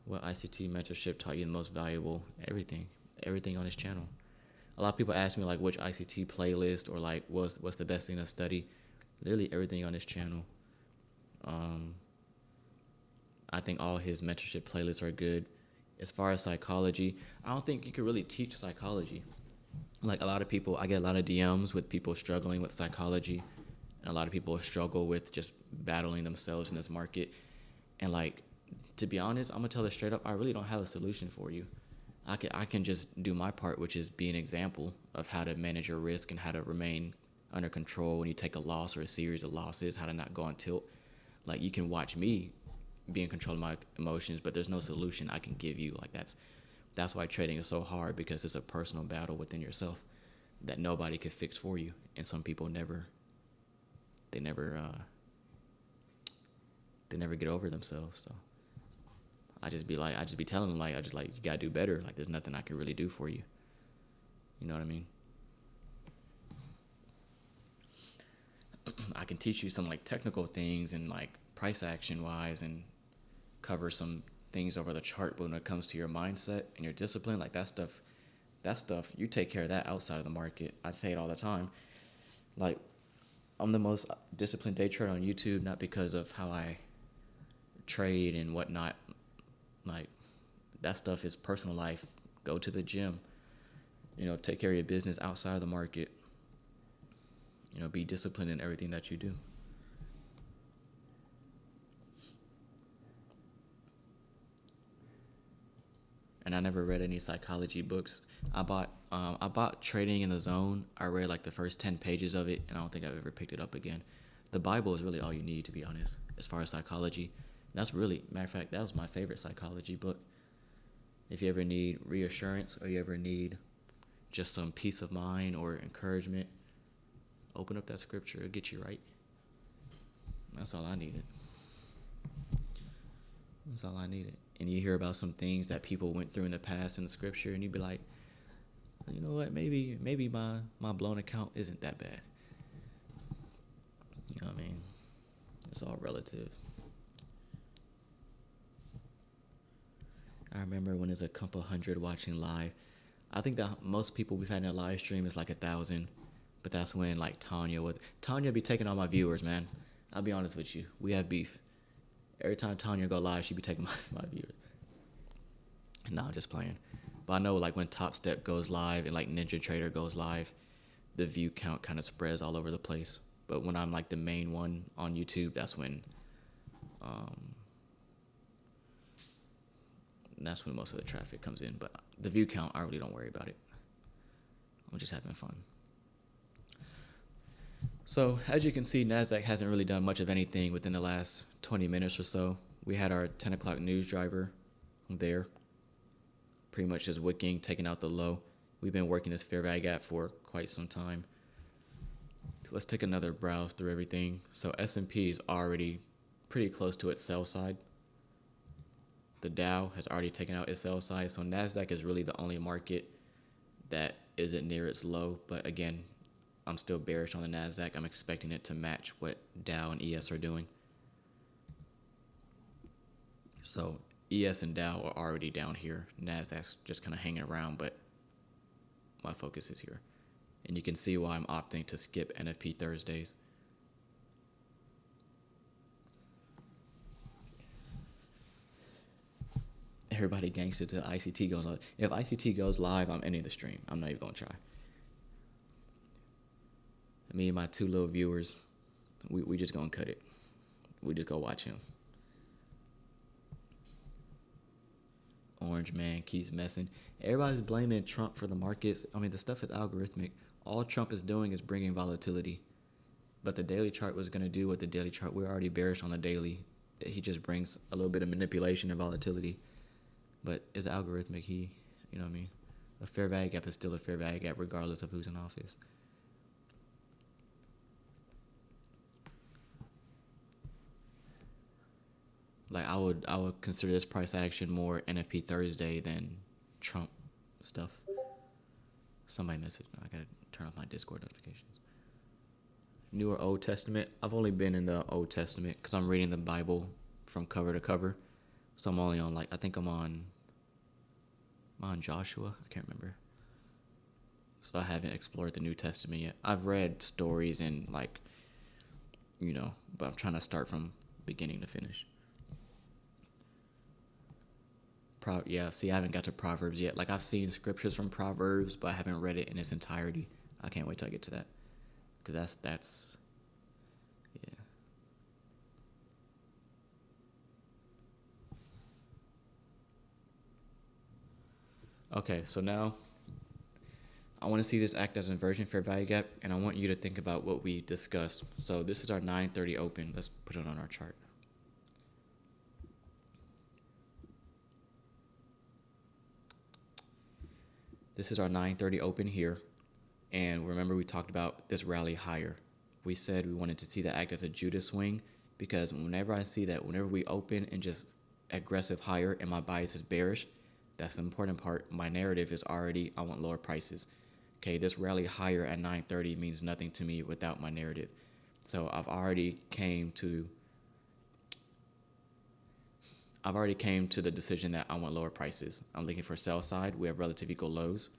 What ICT mentorship taught you the most valuable? Everything on this channel. A lot of people ask me like which ICT playlist or like what's the best thing to study. Literally everything on this channel. I think all his mentorship playlists are good. As far as psychology, I don't think you could really teach psychology. Like a lot of people, I get a lot of DMs with people struggling with psychology, and a lot of people struggle with just battling themselves in this market. And like, to be honest, I'm gonna tell it straight up, I really don't have a solution for you. I can just do my part, which is be an example of how to manage your risk and how to remain under control when you take a loss or a series of losses, how to not go on tilt. Like, you can watch me be in control of my emotions, but there's no solution I can give you. Like, that's why trading is so hard, because it's a personal battle within yourself that nobody can fix for you. And some people never get over themselves. So I just be telling them, like, you gotta do better. Like, there's nothing I can really do for you. You know what I mean? I can teach you some like technical things and like price action wise and cover some things over the chart. But when it comes to your mindset and your discipline, like that stuff, you take care of that outside of the market. I say it all the time. Like, I'm the most disciplined day trader on YouTube, not because of how I trade and whatnot. Like, that stuff is personal life. Go to the gym. You know, take care of your business outside of the market. You know, be disciplined in everything that you do. And I never read any psychology books. I bought Trading in the Zone. I read like the first 10 pages of it, and I don't think I've ever picked it up again. The Bible is really all you need, to be honest, as far as psychology. And that's really, matter of fact, that was my favorite psychology book. If you ever need reassurance or you ever need just some peace of mind or encouragement, open up that scripture. It'll get you right. That's all I needed. That's all I needed. And you hear about some things that people went through in the past in the scripture, and you'd be like, you know what, maybe my blown account isn't that bad. You know what I mean? It's all relative. I remember when there's a couple hundred watching live. I think that most people we've had in a live stream is like 1,000, but that's when like Tanya be taking all my viewers, man. I'll be honest with you. We have beef. Every time Tanya go live, she be taking my viewers. No, I'm just playing. But I know like when Top Step goes live and like Ninja Trader goes live, the view count kind of spreads all over the place. But when I'm like the main one on YouTube, that's when most of the traffic comes in. But the view count, I really don't worry about it. I'm just having fun. So as you can see, NASDAQ hasn't really done much of anything within the last 20 minutes or so. We had our 10 o'clock news driver there, pretty much just wicking, taking out the low. We've been working this fair value gap for quite some time. Let's take another browse through everything. So S&P is already pretty close to its sell side. The Dow has already taken out its sell side. So NASDAQ is really the only market that isn't near its low. But again, I'm still bearish on the NASDAQ. I'm expecting it to match what Dow and ES are doing. So ES and Dow are already down here. NASDAQ's just kind of hanging around, but my focus is here. And you can see why I'm opting to skip NFP Thursdays. Everybody gangster to ICT goes live. If ICT goes live, I'm ending the stream. I'm not even going to try. Me and my two little viewers, we just gonna cut it. We just go watch him. Orange man keeps messing. Everybody's blaming Trump for the markets. I mean, the stuff is algorithmic. All Trump is doing is bringing volatility. But the daily chart was gonna do what the daily chart. We're already bearish on the daily. He just brings a little bit of manipulation and volatility. But it's algorithmic. You know what I mean? A fair value gap is still a fair value gap regardless of who's in office. Like I would consider this price action more NFP Thursday than Trump stuff. Somebody messaged me. I gotta turn off my Discord notifications. New or Old Testament? I've only been in the Old Testament because I'm reading the Bible from cover to cover. So I'm only on I'm on Joshua. I can't remember. So I haven't explored the New Testament yet. I've read stories and but I'm trying to start from beginning to finish. Yeah, see, I haven't got to Proverbs yet. Like, I've seen scriptures from Proverbs, but I haven't read it in its entirety. I can't wait till I get to that. Because that's, yeah. Okay, so now I want to see this act as an inversion fair value gap, and I want you to think about what we discussed. So this is our 9:30 open. Let's put it on our chart. This is our 9:30 open here. And remember we talked about this rally higher. We said we wanted to see that act as a Judas swing because whenever I see that, whenever we open and just aggressive higher and my bias is bearish, that's the important part. My narrative is already, I want lower prices. Okay, this rally higher at 9:30 means nothing to me without my narrative. So I've already came to the decision that I want lower prices. I'm looking for sell side. We have relative equal lows.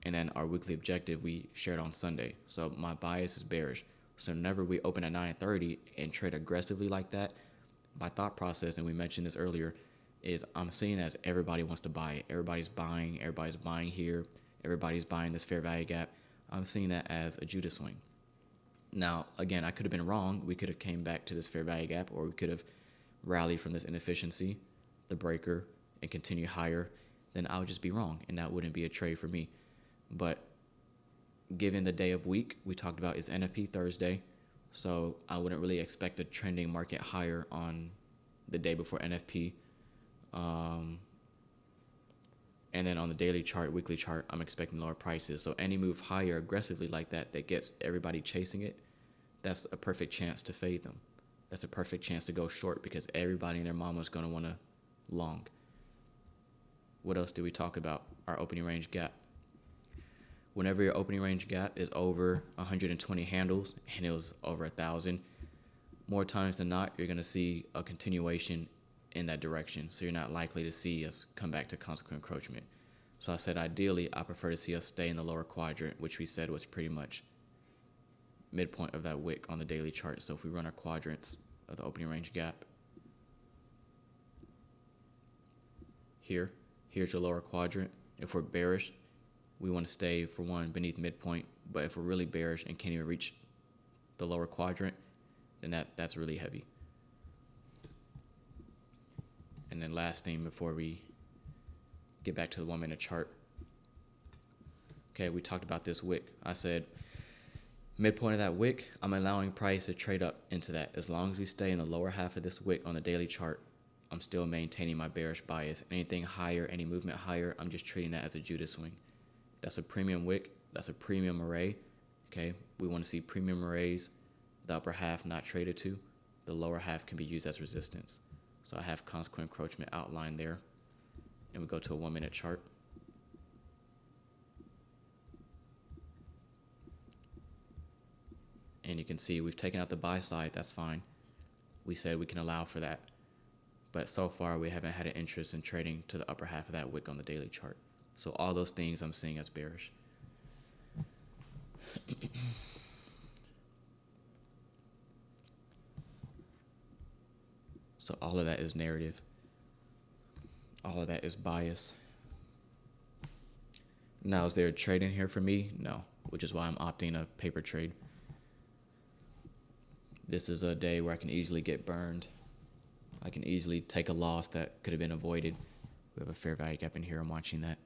And then our weekly objective, we shared on Sunday. So my bias is bearish. So whenever we open at 9:30 and trade aggressively like that, my thought process, and we mentioned this earlier, is I'm seeing as everybody wants to buy it. Everybody's buying here. Everybody's buying this fair value gap. I'm seeing that as a Judas swing. Now, again, I could have been wrong. We could have came back to this fair value gap, or we could have rallied from this inefficiency, the breaker, and continue higher. Then I would just be wrong, and that wouldn't be a trade for me. But given the day of week, we talked about is NFP Thursday, so I wouldn't really expect a trending market higher on the day before NFP. And then on the daily chart, weekly chart, I'm expecting lower prices. So any move higher aggressively like that gets everybody chasing it, that's a perfect chance to fade them. That's a perfect chance to go short because everybody and their mama is going to want to long. What else do we talk about? Our opening range gap. Whenever your opening range gap is over 120 handles, and it was over 1,000, more times than not, you're going to see a continuation in that direction. So you're not likely to see us come back to consequent encroachment. So I said ideally, I prefer to see us stay in the lower quadrant, which we said was pretty much midpoint of that wick on the daily chart. So if we run our quadrants of the opening range gap, here's your lower quadrant. If we're bearish, we want to stay, for one, beneath midpoint. But if we're really bearish and can't even reach the lower quadrant, then that's really heavy. And then last thing before we get back to the 1 minute chart. Okay, we talked about this wick. I said midpoint of that wick, I'm allowing price to trade up into that. As long as we stay in the lower half of this wick on the daily chart, I'm still maintaining my bearish bias. Anything higher, any movement higher, I'm just treating that as a Judas swing. That's a premium wick. That's a premium array. Okay, we want to see premium arrays, the upper half not traded to. The lower half can be used as resistance. So I have consequent encroachment outlined there. And we go to a 1 minute chart. And you can see we've taken out the buy side. That's fine. We said we can allow for that. But so far, we haven't had an interest in trading to the upper half of that wick on the daily chart. So all those things I'm seeing as bearish. So all of that is narrative. All of that is bias. Now, is there a trade in here for me? No, which is why I'm opting a paper trade. This is a day where I can easily get burned. I can easily take a loss that could have been avoided. We have a fair value gap in here. I'm watching that.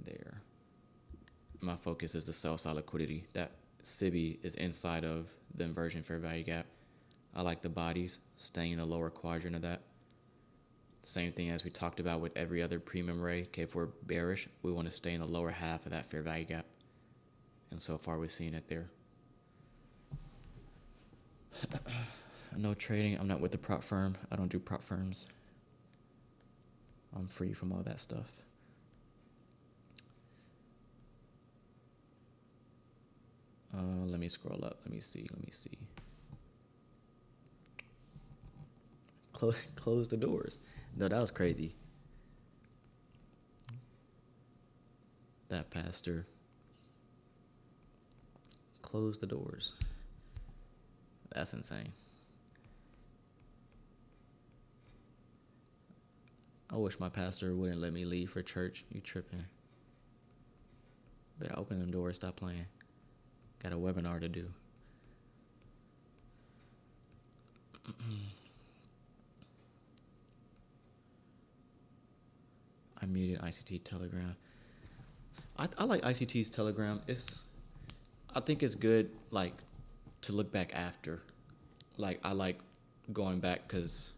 There. My focus is the sell side liquidity. That SIBI is inside of the inversion fair value gap. I like the bodies staying in the lower quadrant of that. Same thing as we talked about with every other premium array. Okay, if we're bearish, we want to stay in the lower half of that fair value gap. And so far, we're seeing it there. No trading. I'm not with the prop firm. I don't do prop firms. I'm free from all that stuff. Let me scroll up. Let me see. Close the doors. No, that was crazy. That pastor closed the doors. That's insane. I wish my pastor wouldn't let me leave for church. You tripping. Better open them doors, stop playing. Got a webinar to do. I muted ICT Telegram. I like ICT's Telegram. I think it's good, like, to look back after. Like, I like going back because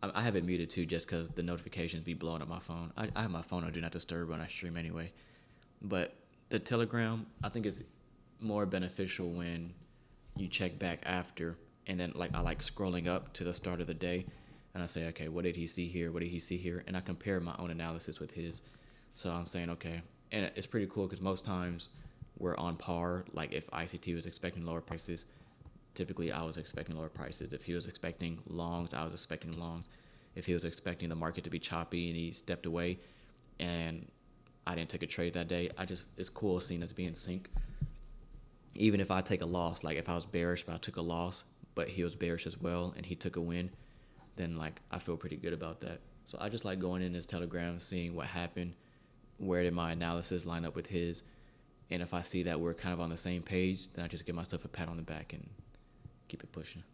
I have it muted too, just because the notifications be blowing up my phone. I have my phone on Do Not Disturb when I stream anyway. But the Telegram, I think is more beneficial when you check back after, and then I like scrolling up to the start of the day, and I say, okay, what did he see here? What did he see here? And I compare my own analysis with his. So I'm saying, okay. And it's pretty cool because most times we're on par. Like if ICT was expecting lower prices, typically I was expecting lower prices. If he was expecting longs, I was expecting longs. If he was expecting the market to be choppy and he stepped away and I didn't take a trade that day, it's cool seeing us being in sync. Even if I take a loss, like if I was bearish but I took a loss, but he was bearish as well and he took a win, then like I feel pretty good about that. So I just like going in his Telegram, seeing what happened, where did my analysis line up with his, and if I see that we're kind of on the same page, then I just give myself a pat on the back and keep it pushing.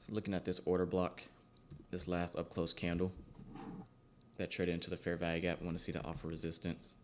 Looking at this order block, this last up close candle that traded into the fair value gap, I want to see the offer resistance.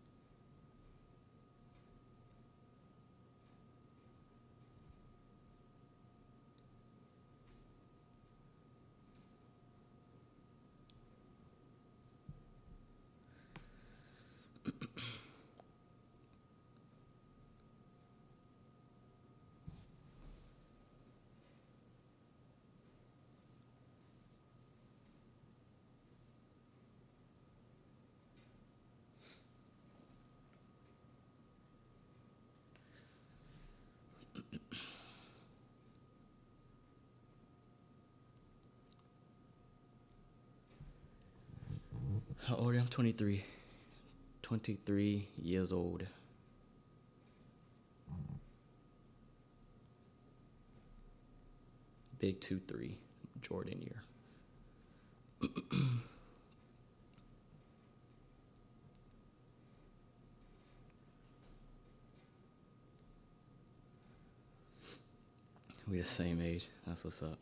How old am I? 23. 23 years old. Big 2-3 Jordan year. We the same age. That's what's up.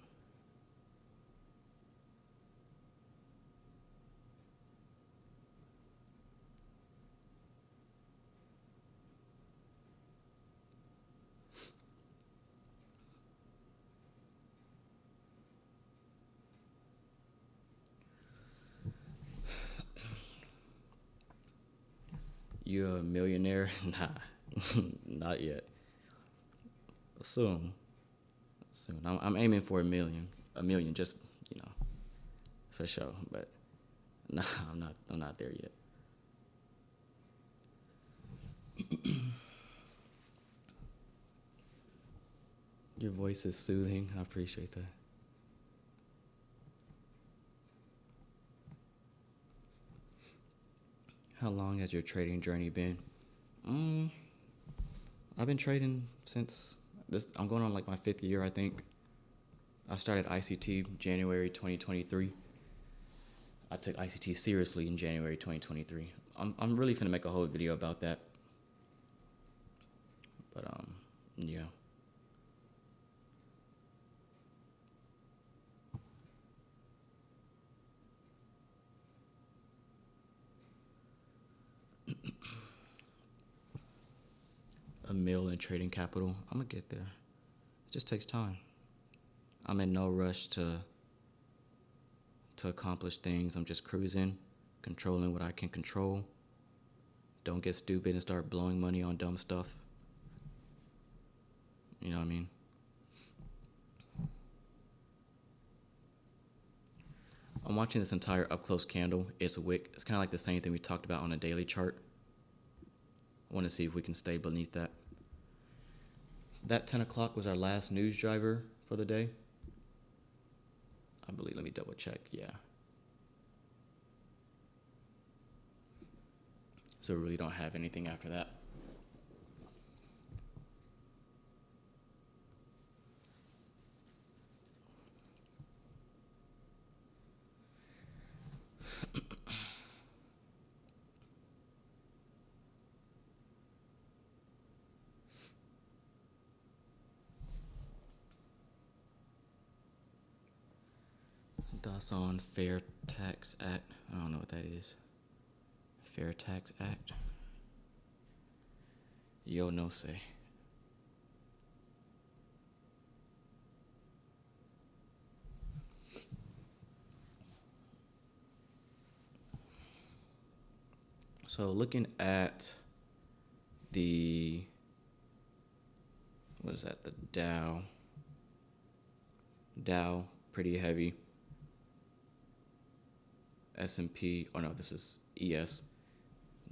You a millionaire? Nah, not yet. Soon. I'm aiming for a million, just, for sure. But nah, I'm not there yet. Your voice is soothing. I appreciate that. How long has your trading journey been? I've been trading since I'm going on like my 5th year, I think. I started ICT January 2023. I took ICT seriously in January 2023. I'm really finna make a whole video about that. But yeah. $1 million in trading capital. I'm gonna get there. It just takes time. I'm in no rush to accomplish things. I'm just cruising, controlling what I can control. Don't get stupid and start blowing money on dumb stuff. You know what I mean? I'm watching this entire up close candle. It's a wick. It's kind of like the same thing we talked about on a daily chart. I want to see if we can stay beneath that. That 10 o'clock was our last news driver for the day. I believe, let me double check, yeah. So we really don't have anything after that. Thoughts on Fair Tax Act? I don't know what that is. Fair Tax Act? Yo, no say. So looking at the What is that? The Dow. Dow, pretty heavy. S&P, oh no, this is ES.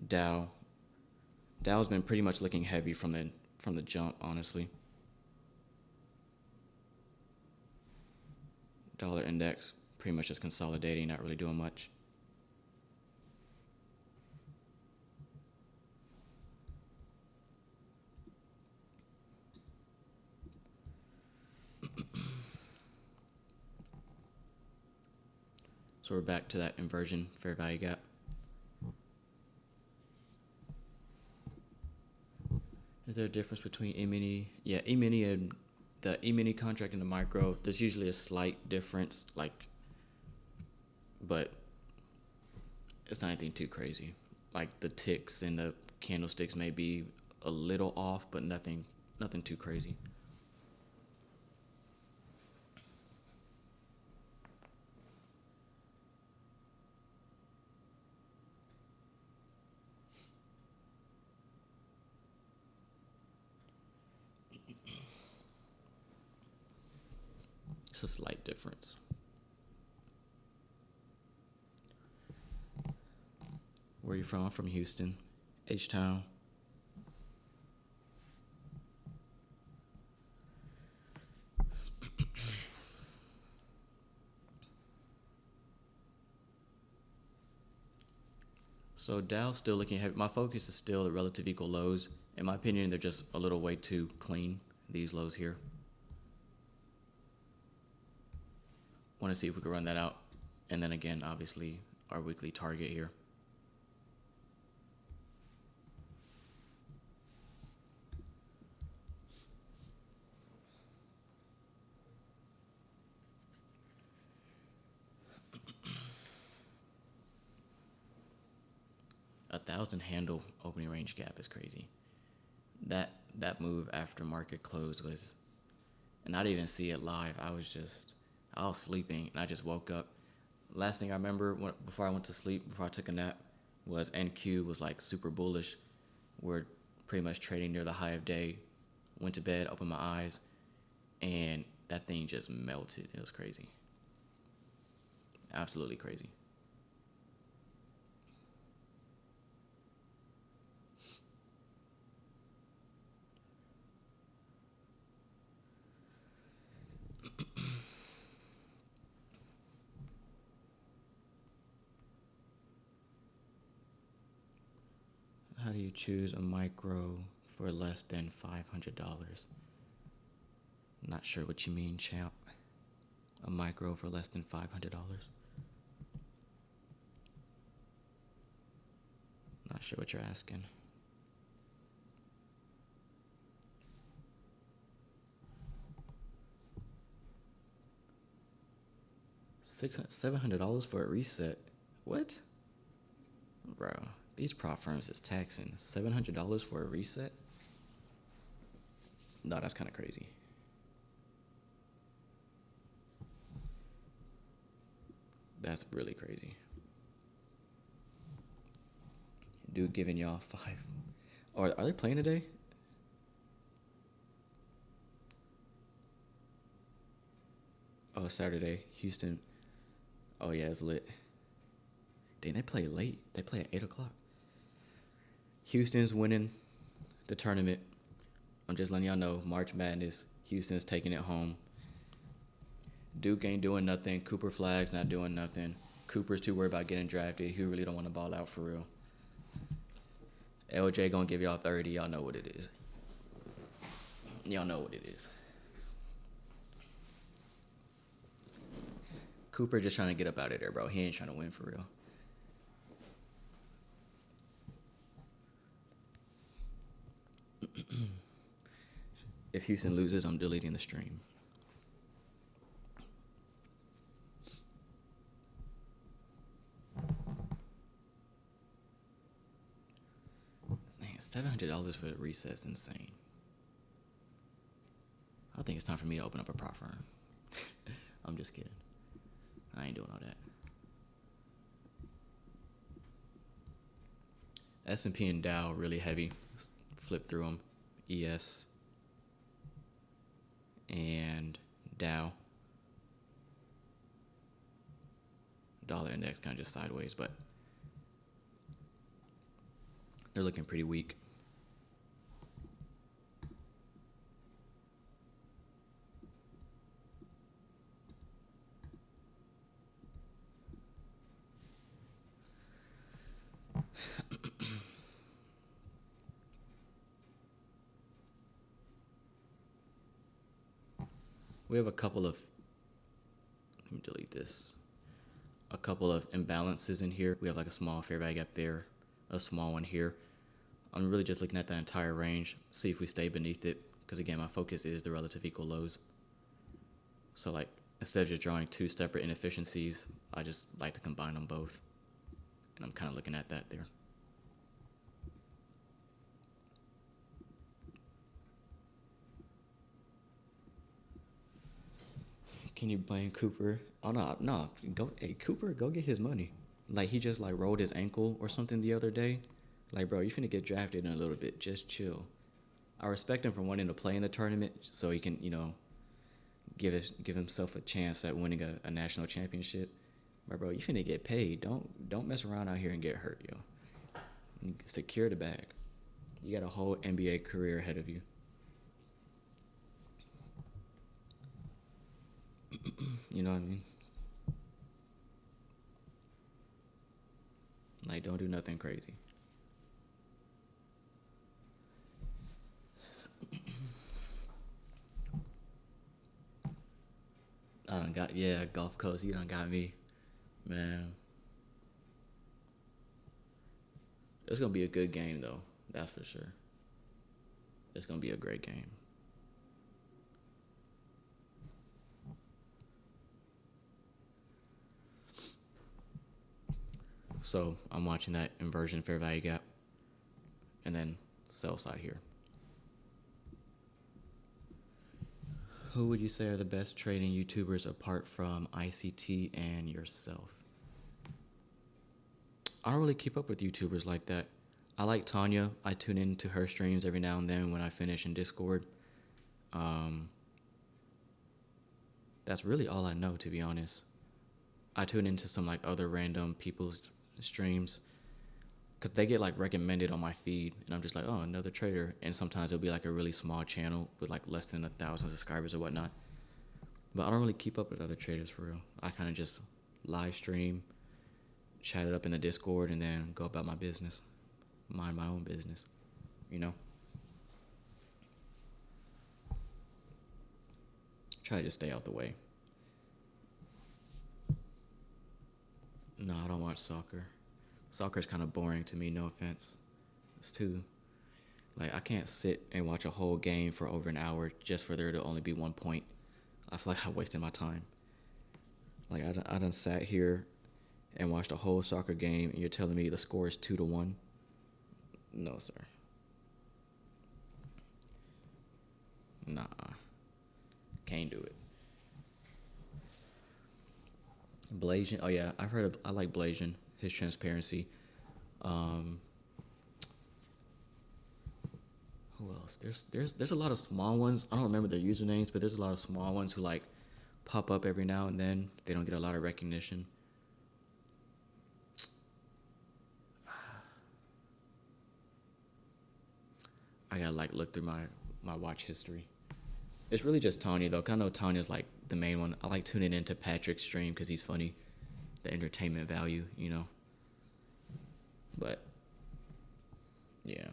Dow. Dow's been pretty much looking heavy from the jump, honestly. Dollar index, pretty much just consolidating, not really doing much. So we're back to that inversion fair value gap. Is there a difference between E-mini? Yeah, E-mini and the E-mini contract and the micro, there's usually a slight difference, but it's not anything too crazy. Like the ticks and the candlesticks may be a little off, but nothing too crazy. It's a slight difference. Where are you from? I'm from Houston, H-Town. So Dow's still looking heavy. My focus is still at relative equal lows. In my opinion, they're just a little way too clean, these lows here. Want to see if we can run that out. And then again, obviously, our weekly target here. A 1,000 handle opening range gap is crazy. That move after market close was, and I didn't even see it live. I was sleeping and I just woke up. Last thing I remember before I went to sleep, before I took a nap, was NQ was like super bullish. We're pretty much trading near the high of day. Went to bed, opened my eyes, and that thing just melted. It was crazy. Absolutely crazy. How do you choose a micro for less than $500? Not sure what you mean, champ. A micro for less than $500? Not sure what you're asking. $700 for a reset? What? Bro, these prop firms is taxing. $700 for a reset? No, that's kind of crazy. That's really crazy. Dude giving y'all 5. Or are they playing today? Oh, Saturday, Houston. Oh yeah, it's lit. Dang, they play late. They play at 8 o'clock. Houston's winning the tournament. I'm just letting y'all know, March Madness, Houston's taking it home. Duke ain't doing nothing. Cooper Flag's not doing nothing. Cooper's too worried about getting drafted. He really don't want to ball out for real. LJ gonna give y'all 30. Y'all know what it is. Y'all know what it is. Cooper just trying to get up out of there, bro. He ain't trying to win for real. If Houston loses, I'm deleting the stream. Man, $700 for a reset is insane. I think it's time for me to open up a prop firm. I'm just kidding. I ain't doing all that. S&P and Dow really heavy. Flip through them. ES. and Dow. Dollar index kind of just sideways, but they're looking pretty weak. We have a couple of, let me delete this, a couple of imbalances in here. We have like a small fair value gap there, a small one here. I'm really just looking at that entire range, see if we stay beneath it, because again, my focus is the relative equal lows. So like, instead of just drawing two separate inefficiencies, I just like to combine them both. And I'm kind of looking at that there. Can you blame Cooper? Oh no, hey Cooper, go get his money. Like he just like rolled his ankle or something the other day. Like bro, you finna get drafted in a little bit. Just chill. I respect him for wanting to play in the tournament so he can, you know, give himself a chance at winning a national championship. But bro, you finna get paid. Don't mess around out here and get hurt, yo. Secure the bag. You got a whole NBA career ahead of you. You know what I mean? Like, don't do nothing crazy. I done got, yeah, Gulf Coast, you done got me. Man. It's gonna be a good game, though. That's for sure. It's gonna be a great game. So I'm watching that inversion fair value gap and then sell side here. Who would you say are the best trading YouTubers apart from ICT and yourself? I don't really keep up with YouTubers like that. I like Tanya. I tune into her streams every now and then when I finish in Discord. That's really all I know, to be honest. I tune into some like other random people's streams because they get like recommended on my feed and I'm just like, oh, another trader. And sometimes it'll be like a really small channel with like less than 1,000 subscribers or whatnot. But I don't really keep up with other traders for real. I kind of just live stream, chat it up in the Discord, and then go about my business, mind my own business, you know? Try to just stay out the way. No, I don't watch soccer. Soccer is kind of boring to me, no offense. It's too, like, I can't sit and watch a whole game for over an hour just for there to only be 1 point. I feel like I'm wasting my time. Like, I done sat here and watched a whole soccer game and you're telling me the score is 2-1? No, sir. Nah. Can't do it. Blasian, oh yeah, I like Blasian, his transparency. Who else? There's a lot of small ones. I don't remember their usernames, but there's a lot of small ones who like pop up every now and then. They don't get a lot of recognition. I gotta like look through my watch history. It's really just Tanya though. I know Tanya's like the main one. I like tuning into Patrick's stream because he's funny. The entertainment value, you know. But yeah.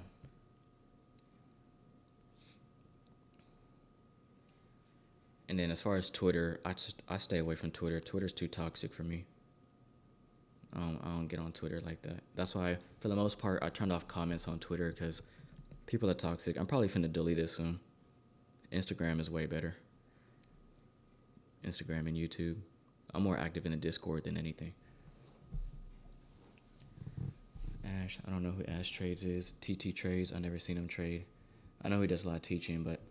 And then as far as Twitter, I stay away from Twitter. Twitter's too toxic for me. I don't get on Twitter like that. That's why, for the most part, I turned off comments on Twitter because people are toxic. I'm probably finna delete it soon. Instagram is way better. Instagram and YouTube. I'm more active in the Discord than anything. Ash, I don't know who Ash Trades is. TT Trades, I've never seen him trade. I know he does a lot of teaching, but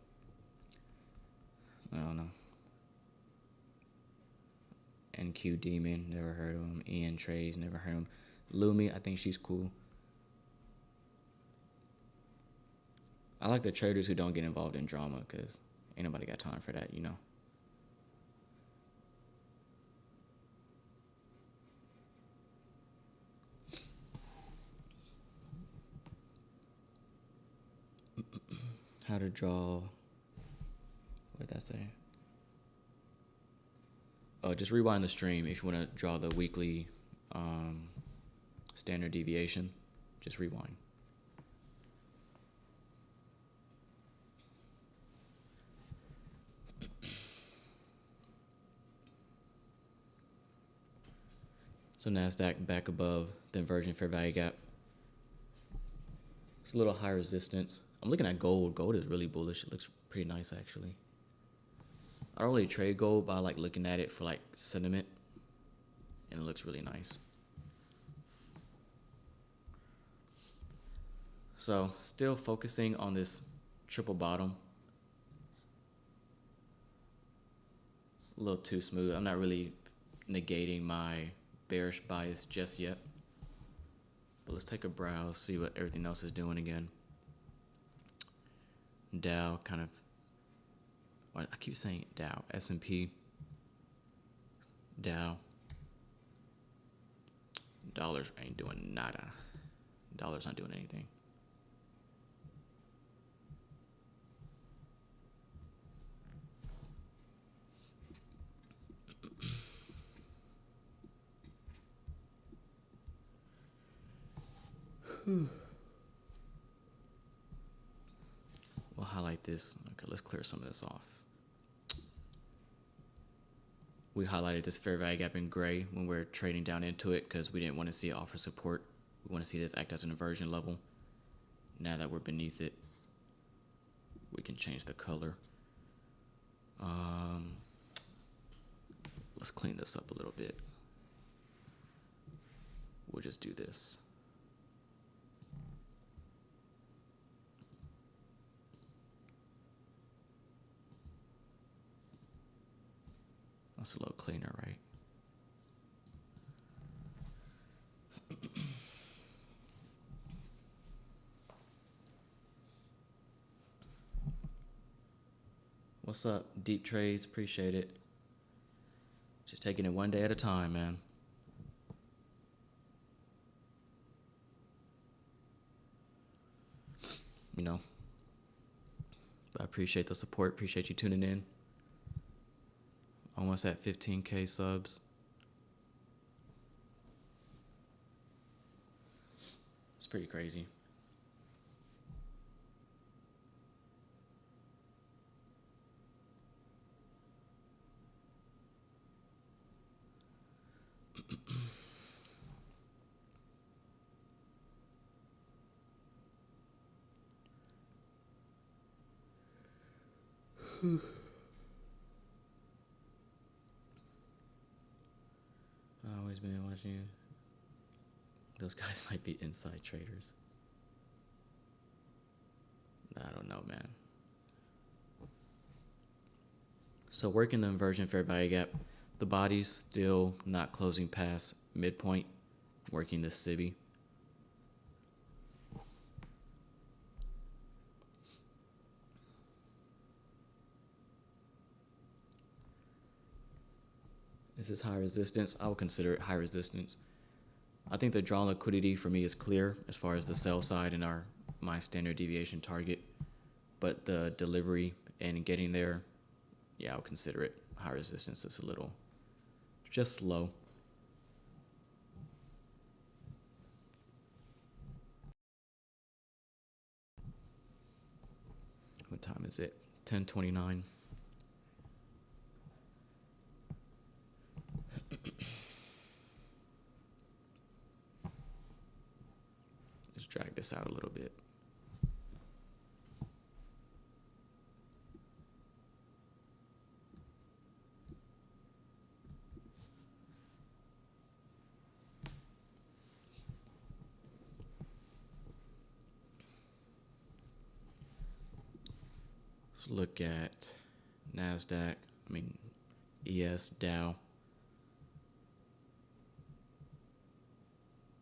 I don't know. NQ Demon, never heard of him. Ian Trades, never heard of him. Lumi, I think she's cool. I like the traders who don't get involved in drama because Ain't nobody got time for that, you know. How to draw, what did that say? Oh, just rewind the stream if you want to draw the weekly standard deviation. Just rewind. So NASDAQ back above the inversion fair value gap. It's a little high resistance. I'm looking at gold. Gold is really bullish. It looks pretty nice, actually. I don't really trade gold, but I like looking at it for like sentiment, and it looks really nice. So still focusing on this triple bottom. A little too smooth. I'm not really negating my bearish bias just yet. But let's take a browse, see what everything else is doing again. Dow kind of, I keep saying Dow, S&P, Dow. Dollars ain't doing nada. Dollars not doing anything. We'll highlight this. Okay, let's clear some of this off. We highlighted this fair value gap in gray when we're trading down into it because we didn't want to see it offer support. We want to see this act as an inversion level. Now that we're beneath it, we can change the color. Let's clean this up a little bit. We'll just do this. That's a little cleaner, right? What's up, Deep Trades? Appreciate it. Just taking it one day at a time, man. You know, but I appreciate the support. Appreciate you tuning in. Almost at 15K subs. It's pretty crazy. I've always been watching you. Those guys might be inside traders. I don't know, man. So working the inversion fair value gap, the body's still not closing past midpoint, working the SIBI. Is this high resistance? I would consider it high resistance. I think the drawn liquidity for me is clear as far as the sell side and my standard deviation target, but the delivery and getting there, yeah, I would consider it high resistance. It's a little just slow. What time is it? 10:29. Let's drag this out a little bit. Let's look at NASDAQ, ES, Dow.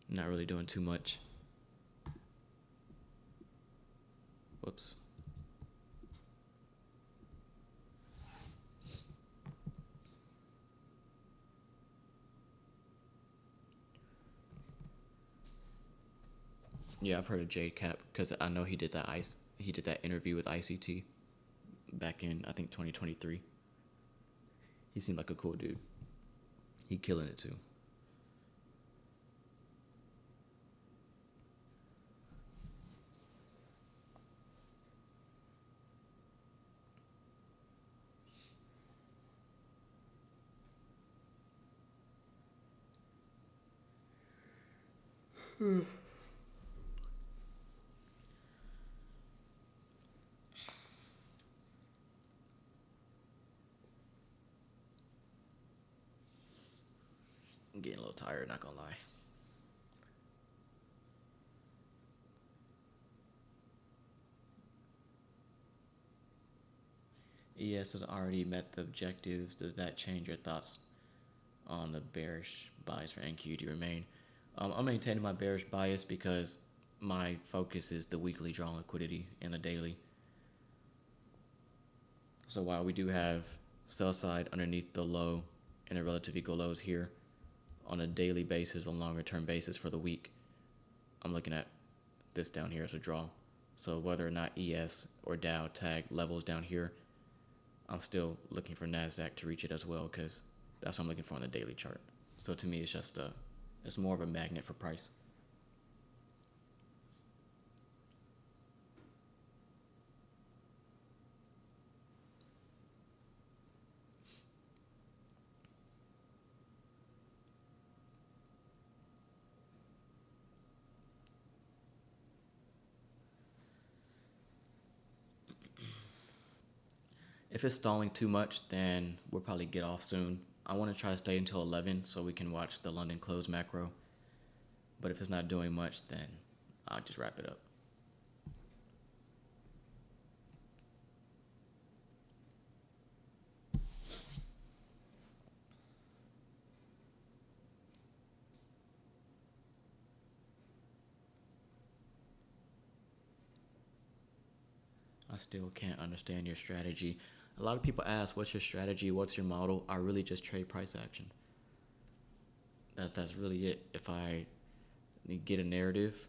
Not really doing too much. Whoops. Yeah, I've heard of Jade Cap because I know he did that interview with ICT back in, I think, 2023. He seemed like a cool dude. He killing it too. I'm getting a little tired, not gonna lie. ES has already met the objectives. Does that change your thoughts on the bearish bias for NQD remain? I'm maintaining my bearish bias because my focus is the weekly draw on liquidity and the daily. So while we do have sell side underneath the low and the relative equal lows here, on a daily basis, on longer term basis for the week, I'm looking at this down here as a draw. So whether or not ES or Dow tag levels down here, I'm still looking for NASDAQ to reach it as well because that's what I'm looking for on the daily chart. So to me, it's just it's more of a magnet for price. If it's stalling too much, then we'll probably get off soon. I want to try to stay until 11 so we can watch the London close macro. But if it's not doing much, then I'll just wrap it up. I still can't understand your strategy. A lot of people ask, what's your strategy? What's your model? I really just trade price action. That's really it. If I get a narrative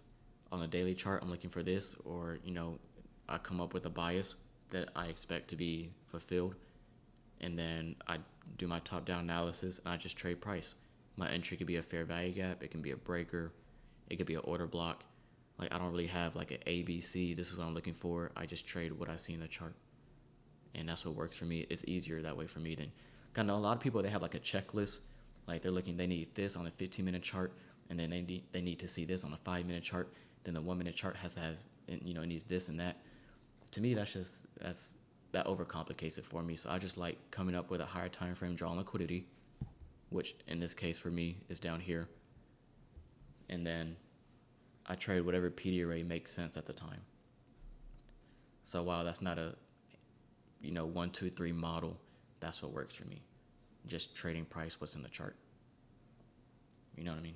on a daily chart, I'm looking for this, or, I come up with a bias that I expect to be fulfilled, and then I do my top-down analysis, and I just trade price. My entry could be a fair value gap. It can be a breaker. It could be an order block. Like, I don't really have like an A, B, C. This is what I'm looking for. I just trade what I see in the chart. And that's what works for me. It's easier that way for me than, I know a lot of people, they have like a checklist. Like they're looking, they need this on a 15-minute chart, and then they need to see this on a 5-minute chart. Then the 1-minute chart has to have, it needs this and that. To me, that overcomplicates it for me. So I just like coming up with a higher time frame draw on liquidity, which in this case for me is down here. And then I trade whatever PD array makes sense at the time. So while that's not a 1, 2, 3 model, that's what works for me. Just trading price, what's in the chart. You know what I mean?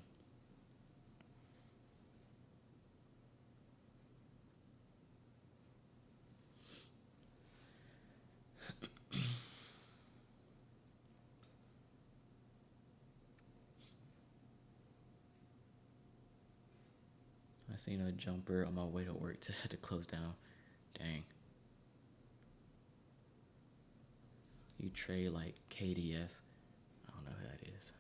I seen a jumper on my way to work to had to close down. Dang. You trade like KDS. I don't know who that is.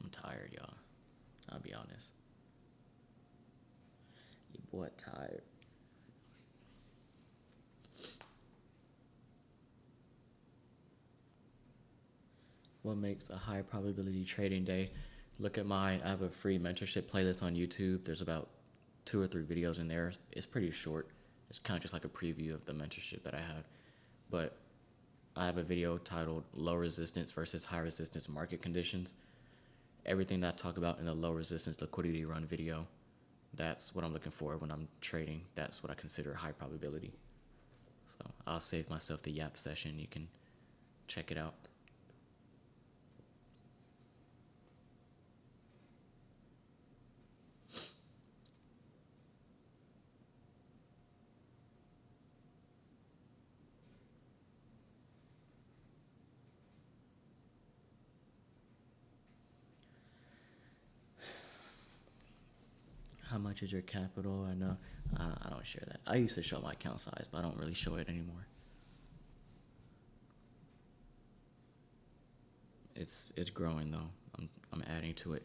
I'm tired, y'all. I'll be honest. Your boy tired. What makes a high probability trading day? Look at I have a free mentorship playlist on YouTube. There's about 2 or 3 videos in there. It's pretty short. It's kind of just like a preview of the mentorship that I have. But I have a video titled Low Resistance versus High Resistance Market Conditions. Everything that I talk about in the low resistance liquidity run video That's what I'm looking for when I'm trading. That's what I consider high probability. So I'll save myself the YAP session. You can check it out. How much is your capital? I know I don't share that. I used to show my account size, but I don't really show it anymore. It's growing though. I'm adding to it.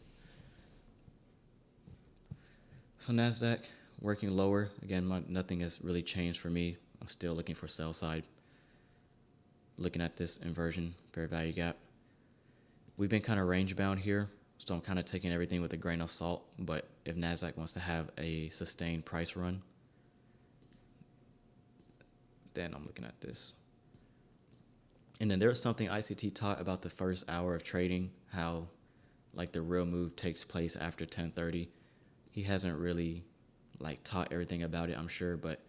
So NASDAQ working lower again. Nothing has really changed for me. I'm still looking for sell side. Looking at this inversion, fair value gap. We've been kind of range bound here. So I'm kind of taking everything with a grain of salt, but if NASDAQ wants to have a sustained price run, then I'm looking at this. And then there's something ICT taught about the first hour of trading, how like the real move takes place after 10:30. He hasn't really like taught everything about it, I'm sure, but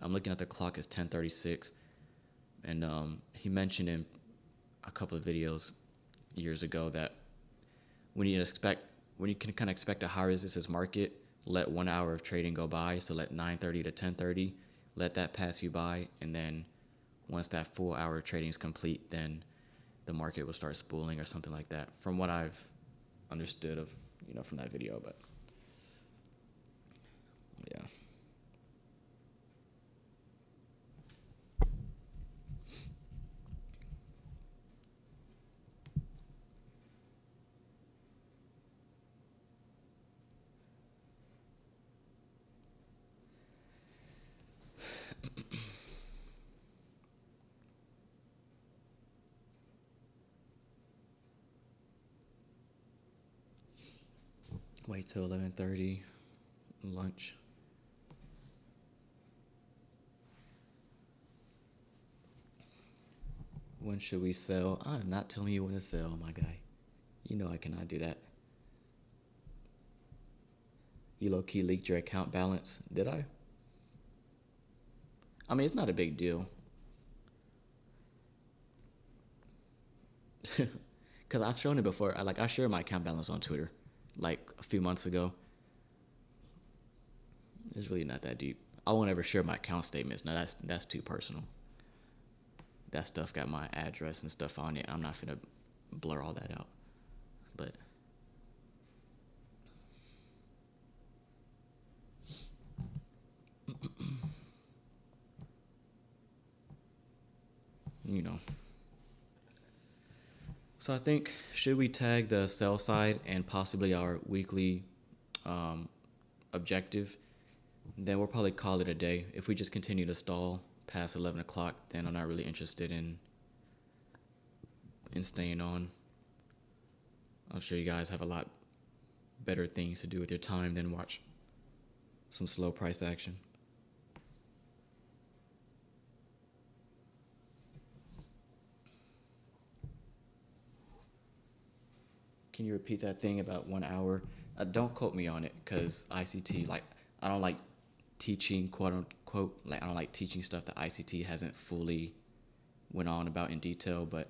I'm looking at the clock as 10:36. And he mentioned in a couple of videos years ago that when you can kind of expect a high resistance market, let 1 hour of trading go by. So let 9:30 to 10:30, let that pass you by. And then once that full hour of trading is complete, then the market will start spooling or something like that, from what I've understood of, from that video. But yeah. Wait till 11:30, lunch. When should we sell? I'm not telling you when to sell, my guy. You know I cannot do that. You low-key leaked your account balance. Did I? I mean, it's not a big deal. Because I've shown it before. I shared my account balance on Twitter like a few months ago. It's really not that deep. I won't ever share my account statements. Now that's too personal. That stuff got my address and stuff on it. I'm not finna blur all that out. But So I think, should we tag the sell side and possibly our weekly objective? Then we'll probably call it a day. If we just continue to stall past 11 o'clock, then I'm not really interested in staying on. I'm sure you guys have a lot better things to do with your time than watch some slow price action. Can you repeat that thing about 1 hour? Don't quote me on it, because ICT, I don't like teaching, quote unquote, I don't like teaching stuff that ICT hasn't fully went on about in detail. But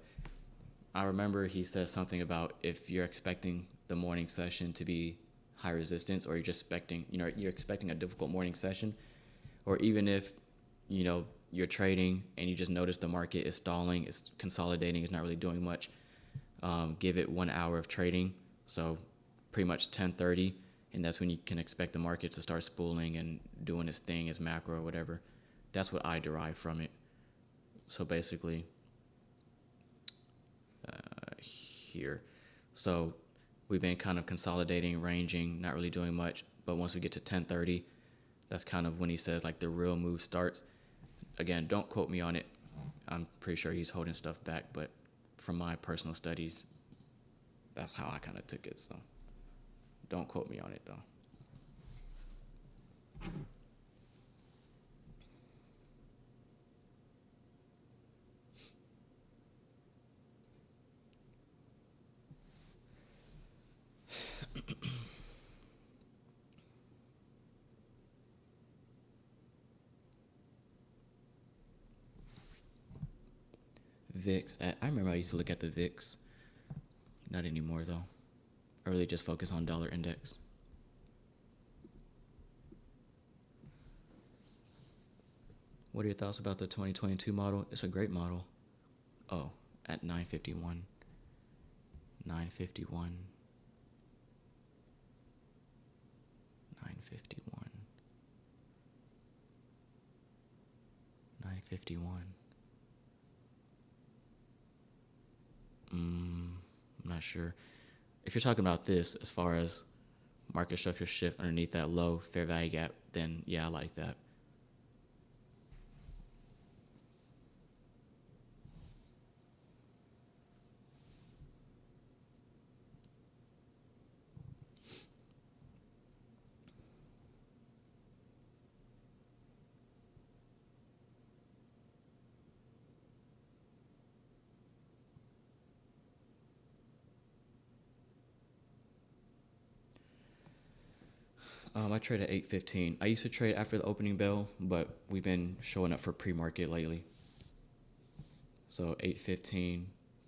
I remember he said something about if you're expecting the morning session to be high resistance, or you're expecting a difficult morning session, or even if, you're trading and you just notice the market is stalling, it's consolidating, it's not really doing much, give it 1 hour of trading. So pretty much 10:30, and that's when you can expect the market to start spooling and doing its thing as macro or whatever. That's what I derive from it. So basically, here. So we've been kind of consolidating, ranging, not really doing much. But once we get to 10:30, that's kind of when he says the real move starts. Again, don't quote me on it. I'm pretty sure he's holding stuff back, but from my personal studies, that's how I kind of took it. So don't quote me on it though. VIX. I remember I used to look at the VIX. Not anymore though. I really just focus on dollar index. What are your thoughts about the 2022 model? It's a great model. Oh, at 951. 951. 951. 951. I'm not sure. If you're talking about this as far as market structure shift underneath that low fair value gap, then yeah, I like that. I trade at 8:15. I used to trade after the opening bell, but we've been showing up for pre-market lately. So 8:15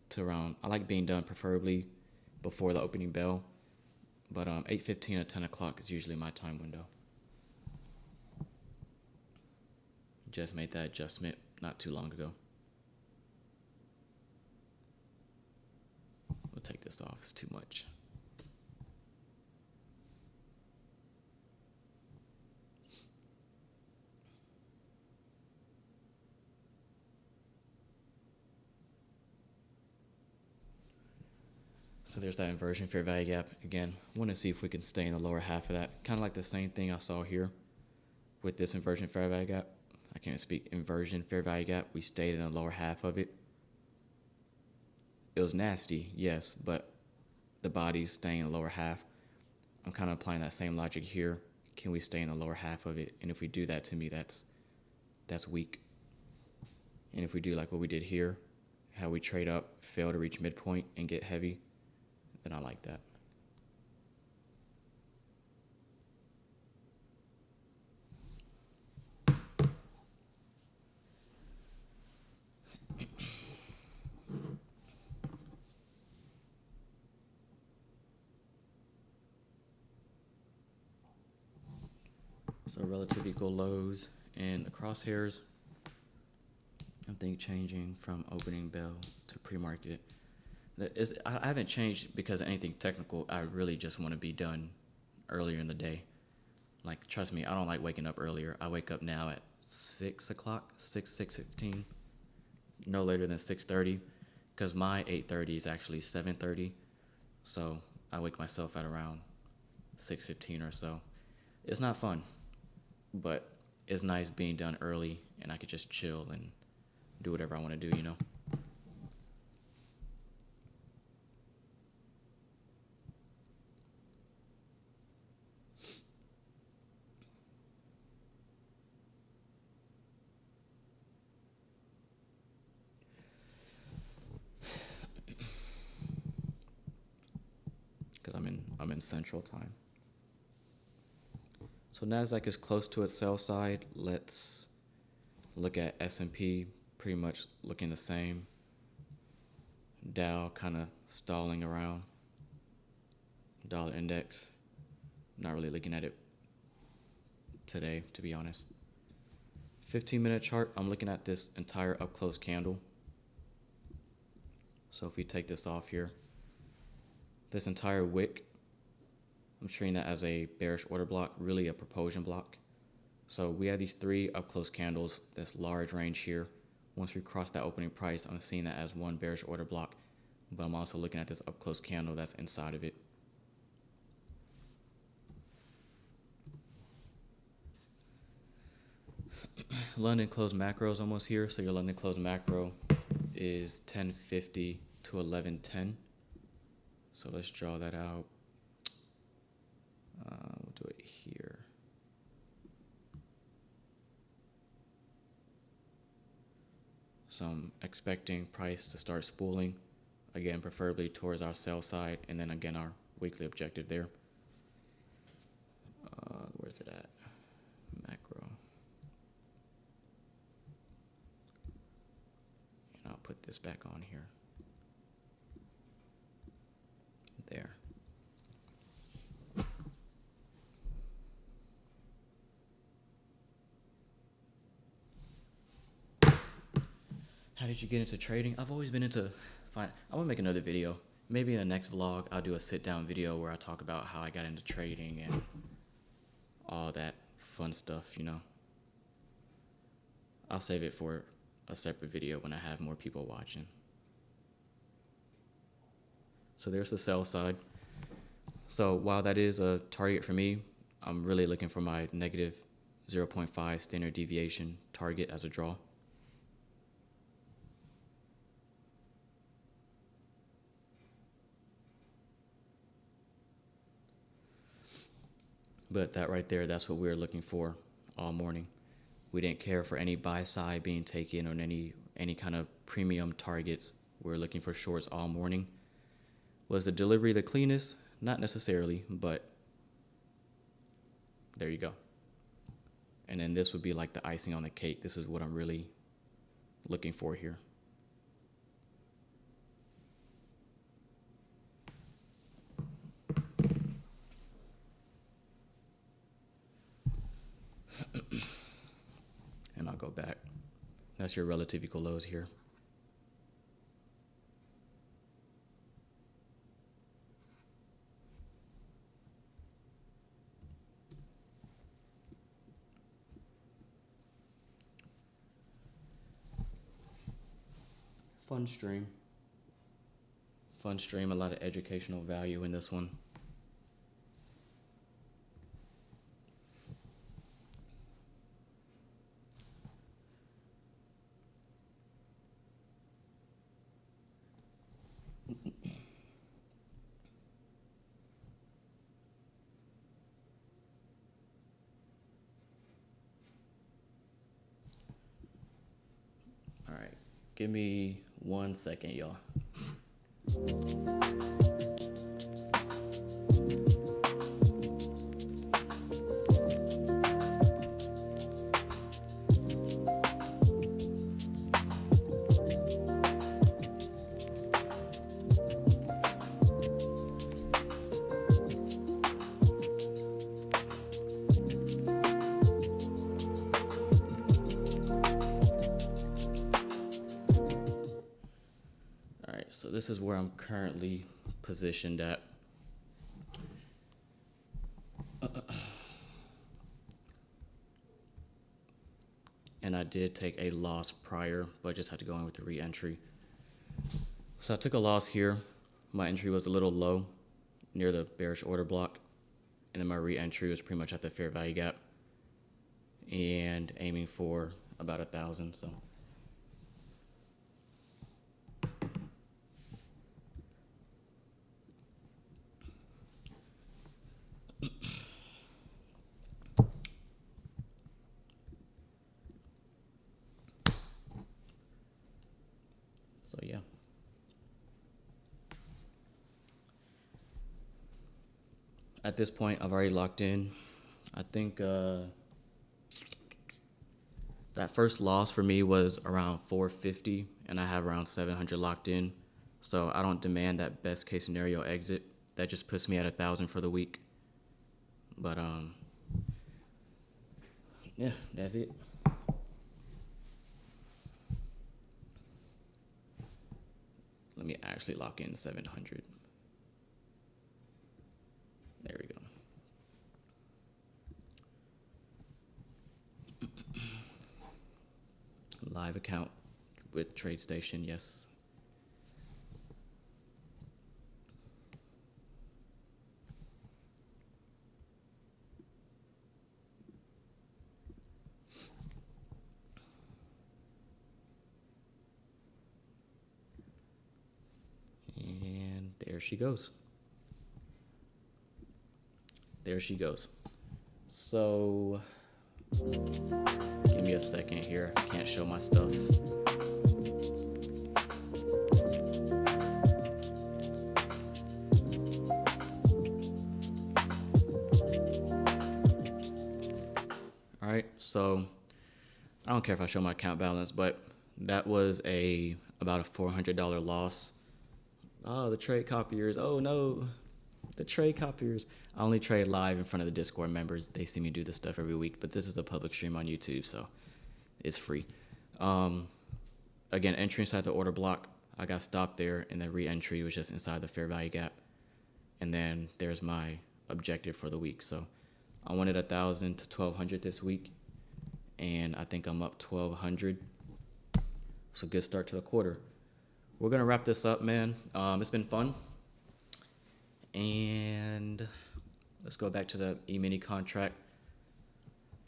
to around, I like being done preferably before the opening bell, but 8:15 to 10 o'clock is usually my time window. Just made that adjustment not too long ago. We'll take this off, it's too much. So there's that inversion fair value gap. Again, I want to see if we can stay in the lower half of that. Kind of like the same thing I saw here with this inversion fair value gap. I can't speak. Inversion fair value gap. We stayed in the lower half of it. It was nasty, yes, but the body's staying in the lower half. I'm kind of applying that same logic here. Can we stay in the lower half of it? And if we do that, to me, that's weak. And if we do like what we did here, how we trade up, fail to reach midpoint, and get heavy, then I like that. So relative equal lows and the crosshairs, I think changing from opening bell to pre-market. I haven't changed because of anything technical. I really just want to be done earlier in the day. Like, trust me, I don't like waking up earlier. I wake up now at 6 o'clock, 6:15, no later than 6:30, because my 8:30 is actually 7:30. So I wake myself at around 6:15 or so. It's not fun, but it's nice being done early, and I could just chill and do whatever I want to do, you know? I'm in Central Time. So Nasdaq is close to its sell side. Let's look at S&P, pretty much looking the same. Dow kind of stalling around. Dollar index, not really looking at it today, to be honest. 15-minute chart, I'm looking at this entire up close candle. So if we take this off here, this entire wick, I'm treating that as a bearish order block, really a propulsion block. So we have these three up close candles, this large range here. Once we cross that opening price, I'm seeing that as one bearish order block, but I'm also looking at this up close candle that's inside of it. London closed macro is almost here, so your London closed macro is 1050 to 1110. So let's draw that out. We'll do it here. So I'm expecting price to start spooling, again, preferably towards our sell side, and then again our weekly objective there. Where's it at? Macro. And I'll put this back on here. There. How did you get into trading? I've always been into I want to make another video. Maybe in the next vlog, I'll do a sit-down video where I talk about how I got into trading and all that fun stuff, you know. I'll save it for a separate video when I have more people watching. So there's the sell side. So while that is a target for me, I'm really looking for my negative 0.5 standard deviation target as a draw. But that right there, that's what we were looking for all morning. We didn't care for any buy side being taken on any kind of premium targets. We were looking for shorts all morning. Was the delivery the cleanest? Not necessarily, but there you go. And then this would be like the icing on the cake. This is what I'm really looking for here. And I'll go back. That's your relative equal lows here. Fun stream. Fun stream, a lot of educational value in this one. All right, give me 1 second, y'all. So this is where I'm currently positioned at. And I did take a loss prior, but just had to go in with the re-entry. So I took a loss here. My entry was a little low near the bearish order block. And then my re-entry was pretty much at the fair value gap and aiming for about 1,000. So. So yeah. At this point, I've already locked in. I think that first loss for me was around 450, and I have around 700 locked in. So I don't demand that best case scenario exit. That just puts me at 1,000 for the week. But yeah, that's it. Let me actually lock in 700. There we go. Live account with TradeStation, yes. And there she goes. There she goes. So, give me a second here. I can't show my stuff. All right, so I don't care if I show my account balance, but that was a about a $400 loss. Oh, the trade copiers. Oh no, the trade copiers. I only trade live in front of the Discord members. They see me do this stuff every week, but this is a public stream on YouTube, so it's free. Again, entry inside the order block. I got stopped there, and then re-entry was just inside the fair value gap. And then there's my objective for the week. So I wanted 1,000 to 1,200 this week, and I think I'm up 1,200. So good start to the quarter. We're gonna wrap this up, man. It's been fun. And let's go back to the E-mini contract.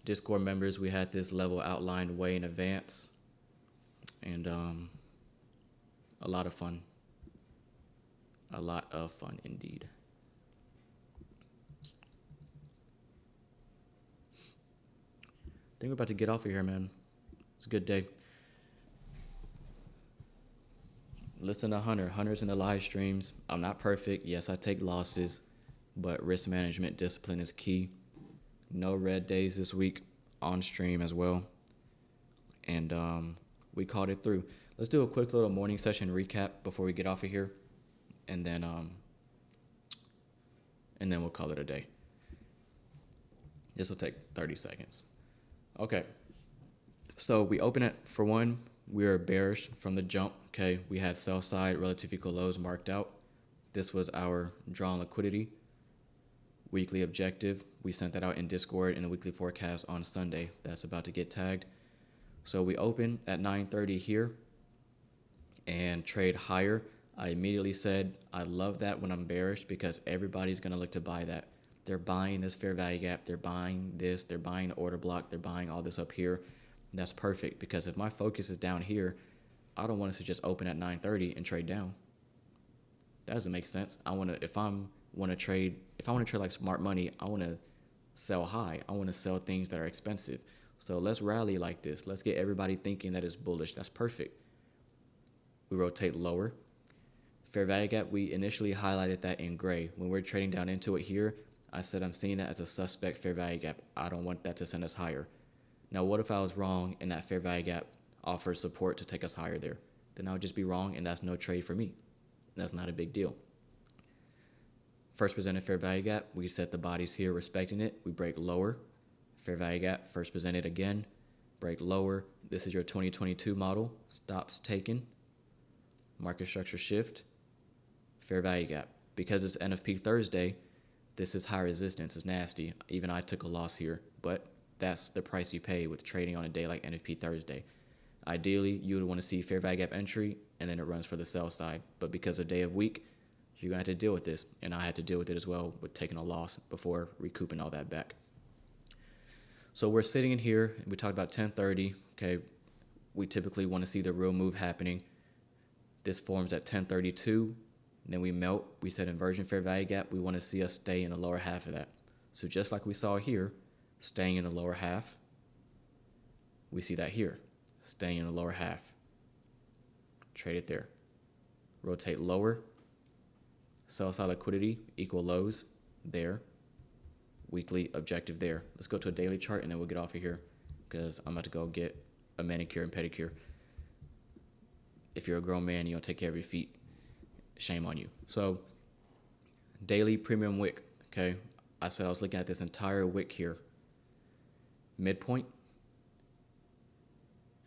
Discord members, we had this level outlined way in advance, and a lot of fun. A lot of fun indeed. I think we're about to get off of here, man. It's a good day. Listen to Hunter. Hunter's in the live streams. I'm not perfect. Yes, I take losses, but risk management discipline is key. No red days this week on stream as well. And we called it through. Let's do a quick little morning session recap before we get off of here. And then we'll call it a day. This will take 30 seconds. Okay. So we open it, for one, we are bearish from the jump. Okay, we had sell side relative equal lows marked out. This was our drawn liquidity. Weekly objective. We sent that out in Discord in the weekly forecast on Sunday. That's about to get tagged. So we open at 9:30 here and trade higher. I immediately said, I love that when I'm bearish because everybody's going to look to buy that. They're buying this fair value gap. They're buying this. They're buying the order block. They're buying all this up here. That's perfect because if my focus is down here, I don't want us to just open at 9:30 and trade down. That doesn't make sense. If I want to trade like smart money, I want to sell high. I want to sell things that are expensive. So let's rally like this. Let's get everybody thinking that it's bullish. That's perfect. We rotate lower. Fair value gap, we initially highlighted that in gray. When we're trading down into it here, I said I'm seeing that as a suspect fair value gap. I don't want that to send us higher. Now, what if I was wrong and that fair value gap offers support to take us higher there? Then I would just be wrong, and that's no trade for me. That's not a big deal. First presented fair value gap, we set the bodies here respecting it. We break lower. Fair value gap, first presented again. Break lower. This is your 2022 model. Stops taken. Market structure shift. Fair value gap. Because it's NFP Thursday, this is high resistance. It's nasty. Even I took a loss here, but that's the price you pay with trading on a day like NFP Thursday. Ideally, you would want to see fair value gap entry, and then it runs for the sell side. But because of day of week, you're going to have to deal with this. And I had to deal with it as well with taking a loss before recouping all that back. So we're sitting in here. We talked about 10:30. Okay, we typically want to see the real move happening. This forms at 10:32. Then we melt. We set inversion fair value gap. We want to see us stay in the lower half of that. So just like we saw here, staying in the lower half, we see that here, staying in the lower half. Trade it there. Rotate lower. Sell side liquidity, equal lows there. Weekly objective there. Let's go to a daily chart and then we'll get off of here because I'm about to go get a manicure and pedicure. If you're a grown man, you don't take care of your feet. Shame on you. So daily premium wick. Okay. I said I was looking at this entire wick here. Midpoint.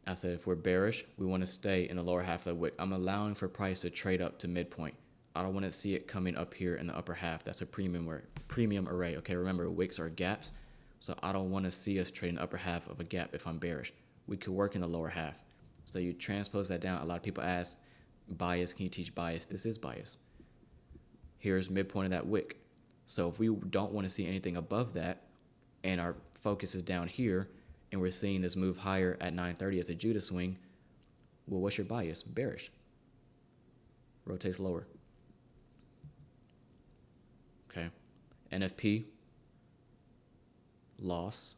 I said if we're bearish, we want to stay in the lower half of the wick. I'm allowing for price to trade up to midpoint. I don't want to see it coming up here in the upper half. That's a premium array. Okay, remember wicks are gaps, so I don't want to see us trade in the upper half of a gap if I'm bearish. We could work in the lower half. So you transpose that down. A lot of people ask, bias, can you teach bias? This is bias. Here's midpoint of that wick. So if we don't want to see anything above that, and our focus is down here, and we're seeing this move higher at 9:30 as a Judah swing, well, what's your bias? Bearish. Rotates lower. Okay. NFP, loss,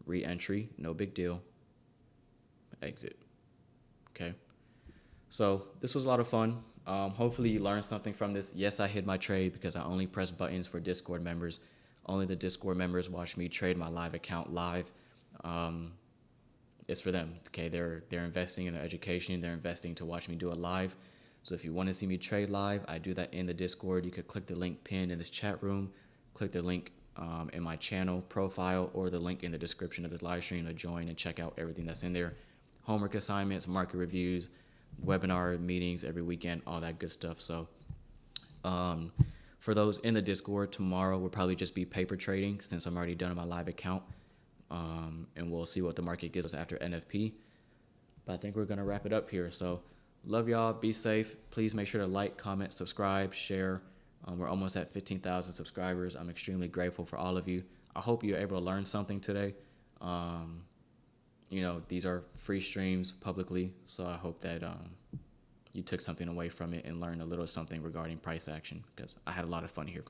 re-entry, no big deal, exit. Okay. So this was a lot of fun. Hopefully you learned something from this. Yes, I hid my trade because I only press buttons for Discord members. Only the Discord members watch me trade my live account live. it's for them. Okay, they're investing in their education. They're investing to watch me do it live. So if you want to see me trade live, I do that in the Discord. You could click the link pinned in this chat room, click the link in my channel profile, or the link in the description of this live stream to join and check out everything that's in there. Homework assignments, market reviews, webinar meetings every weekend, all that good stuff. So for those in the Discord, tomorrow will probably just be paper trading since I'm already done on my live account. And we'll see what the market gives us after NFP. But I think we're going to wrap it up here. So love y'all. Be safe. Please make sure to like, comment, subscribe, share. We're almost at 15,000 subscribers. I'm extremely grateful for all of you. I hope you're able to learn something today. You know, these are free streams publicly, so I hope that you took something away from it and learned a little something regarding price action, because I had a lot of fun here.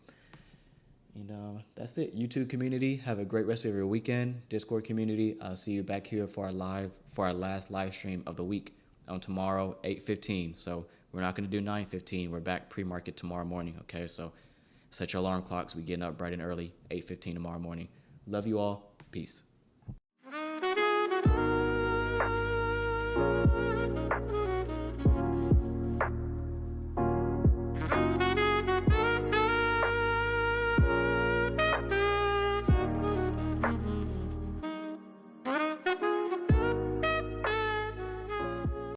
And that's it. YouTube community, have a great rest of your weekend. Discord community, I'll see you back here for our last live stream of the week on tomorrow, 8:15. So we're not going to do 9:15. We're back pre-market tomorrow morning, okay? So set your alarm clocks. We're getting up bright and early, 8:15 tomorrow morning. Love you all. Peace.